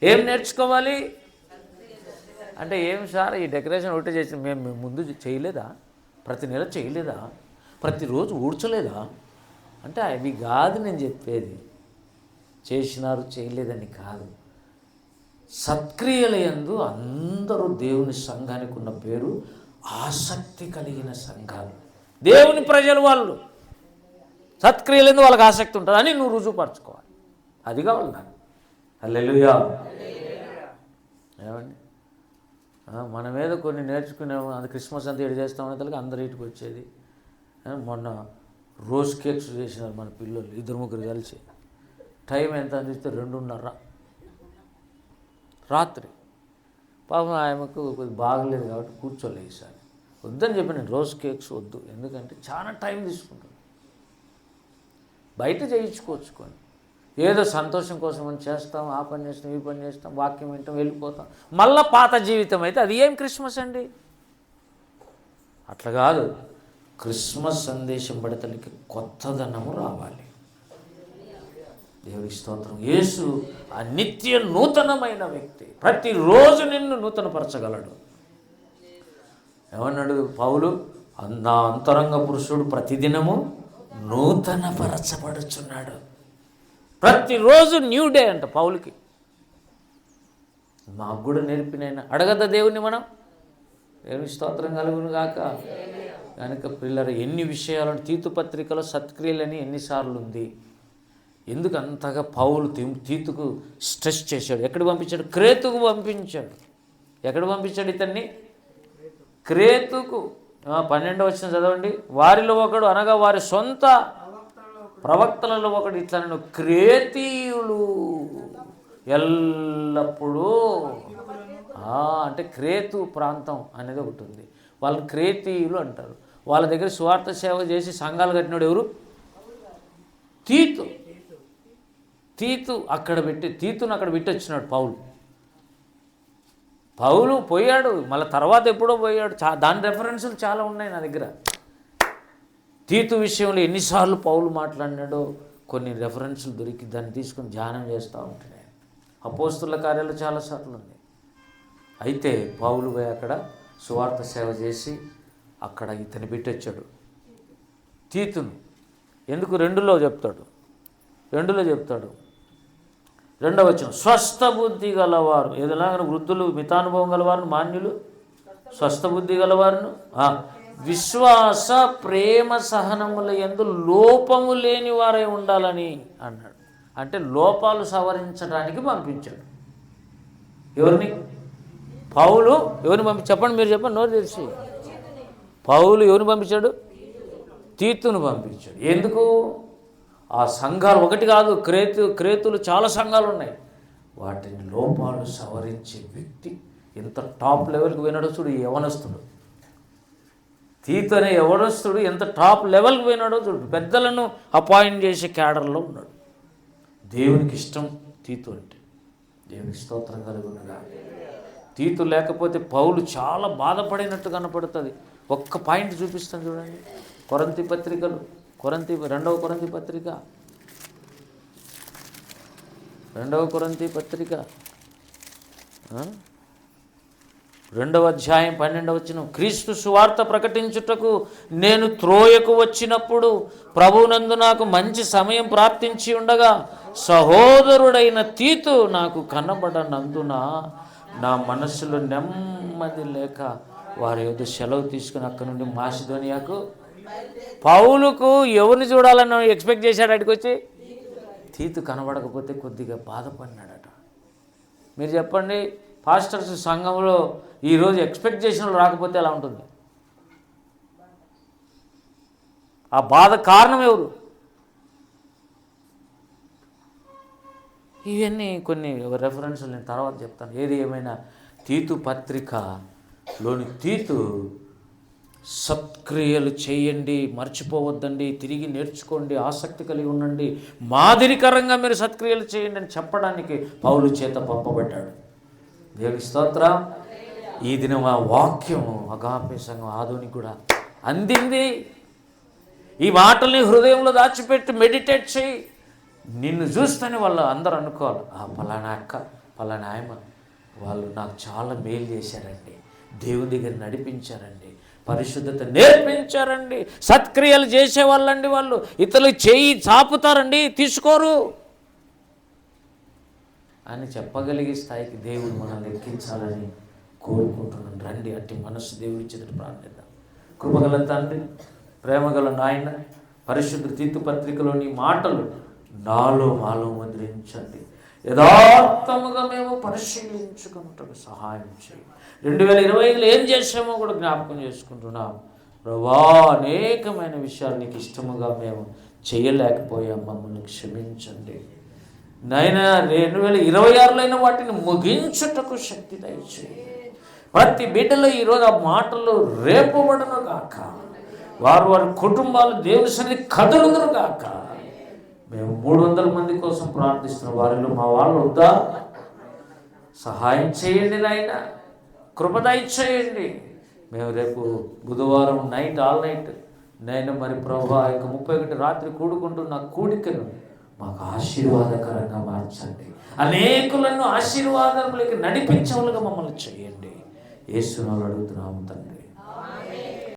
ఏం నేర్చుకోవాలి అంటే, ఏం సార్ ఈ డెకరేషన్ ఒకటి చేసి మేము ముందు చేయలేదా? ప్రతి నెల చేయలేదా? ప్రతిరోజు ఊడ్చలేదా? అంటే అవి కాదు నేను చెప్పేది. చేసినారు చేయలేదని కాదు. సత్క్రియలయందు అందరూ దేవుని సంఘానికి ఉన్న పేరు ఆసక్తి కలిగిన సంఘాలు. దేవుని ప్రజలు వాళ్ళు సత్క్రియలందు వాళ్ళకి ఆసక్తి ఉంటుంది అని నువ్వు రుజువుపరచుకోవాలి. అది కావాలి నాకు. హల్లెలూయా. ఏమండి, మన మీద కొన్ని నేర్చుకునేమో. అది క్రిస్మస్ అంతా ఏడు చేస్తామనే తలకి అందరు ఇంటికి వచ్చేది. మొన్న రోజ్ కేక్స్ చేసినారు మన పిల్లలు 2-3 కలిసి. టైం ఎంత అని చూస్తే 2:30 రాత్రి. పాపం ఆయనకు కొద్దిగా బాగలేదు కాబట్టి కూర్చోలేదు. ఈసారి వద్దని చెప్పి నేను రోజ్ కేక్స్ వద్దు, ఎందుకంటే చాలా టైం తీసుకుంటుంది. బయట చేయించుకోవచ్చు కొన్ని. ఏదో సంతోషం కోసం అని చేస్తాం, ఆ పని చేస్తాం, ఈ పని చేస్తాం, వాక్యం వింటాం, వెళ్ళిపోతాం. మళ్ళా పాత జీవితం అయితే అది ఏం క్రిస్మస్ అండి? అట్లా కాదు. క్రిస్మస్ సందేశం పడతలకి కొత్తదనము రావాలి. దేవుడికి స్తోత్రం. యేసు ఆ నిత్య నూతనమైన వ్యక్తి. ప్రతిరోజు నిన్ను నూతనపరచగలడు. ఏమన్నాడు పౌలు? నా అంతరంగ పురుషుడు ప్రతిదినము నూతనపరచబడుచున్నాడు. ప్రతిరోజు న్యూ డే అంట పౌలుకి. మాకు కూడా నేర్పినైనా అడగద్దా దేవుణ్ణి మనం? దేవుని స్తోత్రం కలుగును గాక. కనుక పిల్లలు ఎన్ని విషయాలను తీతు పత్రికలో సత్క్రియలని ఎన్నిసార్లు ఉంది. ఎందుకు అంతగా పౌలు తీతుకు స్ట్రెస్ చేశాడు? ఎక్కడ పంపించాడు? క్రేతుకు పంపించాడు. ఎక్కడ పంపించాడు ఇతన్ని? క్రేతుకు. 12వ వచనం చదవండి. వారిలో ఒకడు, అనగా వారి సొంత ప్రవక్తలలో ఒకడు ఇట్లా, నేను క్రేతీయులు ఎల్లప్పుడూ అంటే క్రేతు ప్రాంతం అనేది ఒకటి ఉంది. వాళ్ళని క్రేతీయులు అంటారు. వాళ్ళ దగ్గర స్వార్థ సేవ చేసి సంఘాలు కట్టినాడు ఎవరు? తీతు అక్కడ పెట్టి, తీతును అక్కడ పెట్టి వచ్చినాడు పౌలు పోయాడు. మళ్ళీ తర్వాత ఎప్పుడో పోయాడు. దాని రెఫరెన్సులు చాలా ఉన్నాయి నా దగ్గర. తీతు విషయంలో ఎన్నిసార్లు పౌలు మాట్లాడినాడో కొన్ని రెఫరెన్సులు దొరికి దాన్ని తీసుకుని ధ్యానం చేస్తూ ఉంటున్నాయి. అపోస్తుల కార్యాలు చాలాసార్లు ఉంది. అయితే పౌలు పోయి అక్కడ సువార్త సేవ చేసి అక్కడ ఇతని పెట్టొచ్చాడు తీతును. ఎందుకు? 2లో చెప్తాడు. 2లో చెప్తాడు. 2వ వచనం, స్వస్థ బుద్ధి గలవారు, ఏదైనా వృద్ధులు మితానుభవం గలవారు, మాన్యులు స్వస్థ బుద్ధి గలవారును, విశ్వాస ప్రేమ సహనముల యందు లోపము లేని వారై ఉండాలని అన్నాడు. అంటే లోపాలు సవరించడానికి పంపించాడు. ఎవరిని? పౌలు. ఎవరిని చెప్పండి, మీరు చెప్పండి, నోరు తెరిచి. పౌలు ఎవరిని పంపించాడు? తీతును పంపించాడు. ఎందుకు? ఆ సంఘాలు ఒకటి కాదు, క్రేతులు చాలా సంఘాలు ఉన్నాయి. వాటిని లోపాలు సవరించే వ్యక్తి ఎంత టాప్ లెవెల్కి పోయినాడో చూడు. యవనస్తుడు తీతు అనే యవనస్తుడు ఎంత టాప్ లెవెల్కి పోయినాడో చూడు. పెద్దలను అపాయింట్ చేసే క్యాడర్లో ఉన్నాడు. దేవునికి ఇష్టం తీతు అంటే. దేవునికి స్తోత్రం కలుగునుగా. తీతు లేకపోతే పౌలు చాలా బాధపడినట్టు కనపడుతుంది. ఒక్క పాయింట్ చూపిస్తాను చూడండి. కొరంతి పత్రికలు, 2వ కొరంతి పత్రిక, 2వ కొరంతి పత్రిక 2వ అధ్యాయం 12వ వచనం, క్రీస్తు సువార్త ప్రకటించుటకు నేను త్రోయకు వచ్చినప్పుడు ప్రభువునందు నాకు మంచి సమయం ప్రాప్తించి ఉండగా సహోదరుడైన తీతు నాకు కనబడనందున నా మనస్సులో నెమ్మది లేక వారి యొద్ద సెలవు తీసుకుని అక్కడి నుండి మాసిదోనియాకు. పౌలుకు ఎవరిని చూడాలని ఎక్స్పెక్ట్ చేశాడు? అడిగి వచ్చి తీతు కనబడకపోతే కొద్దిగా బాధపడినాడట. మీరు చెప్పండి, పాస్టర్స్ సంఘంలో ఈరోజు ఎక్స్పెక్ట్ చేసిన వాళ్ళు రాకపోతే ఎలా ఉంటుంది? ఆ బాధ కారణం ఎవరు? ఇవన్నీ కొన్ని రెఫరెన్స్లు నేను తర్వాత చెప్తాను. ఏది ఏమైనా తీతు పత్రికలోని తీతు సత్క్రియలు చేయండి, మర్చిపోవద్దండి, తిరిగి నేర్చుకోండి, ఆసక్తి కలిగి ఉండండి, మాదిరికరంగా మీరు సత్క్రియలు చేయండి అని చెప్పడానికి పౌలు చేత పంపబడ్డాడు. దేవుని స్తోత్రం. ఈ దినం ఆ వాక్యం అగాపే సంఘం ఆదోనికి కూడా అందింది. ఈ మాటల్ని హృదయంలో దాచిపెట్టి మెడిటేట్ చేయి. నిన్ను చూస్తేనే వాళ్ళు అందరూ అనుకోవాలి, పలానా అక్క, పలానా ఆయమ, వాళ్ళు నాకు చాలా మేలు చేశారండి, దేవుని దగ్గర నడిపించారండి, పరిశుద్ధత నేర్పించారండి, సత్క్రియలు చేసేవాళ్ళండి, వాళ్ళు ఇతరులు చేయి చాపుతారండి, తీసుకోరు అని చెప్పగలిగే స్థాయికి దేవుడు మనల్ని ఎక్కించాలని కోరుకుంటున్నాను. రండి, అట్టి మనస్సు దేవుడి చేతులు ప్రార్థిద్దాం. కృపగల తండ్రి, ప్రేమగల నాయన, పరిశుద్ధ తీతు పత్రికలోని మాటలు మాలో ముద్రించండి. యథార్థముగా మేము పరిశీలించుకుంటూ సహాయం చేయండి. 2025లో ఏం చేసామో కూడా జ్ఞాపకం చేసుకుంటున్నాం ప్రభా. అనేకమైన విషయాలు నీకు ఇష్టముగా మేము చేయలేకపోయాం, మమ్మల్ని క్షమించండి నాయనా. 2026లో వాటిని ముగించుటకు శక్తి దయచేయండి. ప్రతి బిడ్డలో ఈరోజు ఆ మాటలు రేపబడును గాక. వారి కుటుంబాలు దేవుని సన్నిధికి కదులుదురు గాక. మేము 300 మంది కోసం ప్రార్థిస్తున్నాం. వారిలో మా వాళ్ళు వద్దా? సహాయం చేయండి నాయన, కృప దయచేయండి. మేము రేపు బుధవారం ఆల్ నైట్ నేను మరి ప్రభా 31 రాత్రి కూడుకుంటున్న కూడికను మాకు ఆశీర్వాదకరంగా మార్చండి. అనేకులను ఆశీర్వాదములకి నడిపించవలుగా మమ్మల్ని చేయండి. యేసు నామములో అడుగుతున్నాము తండ్రి.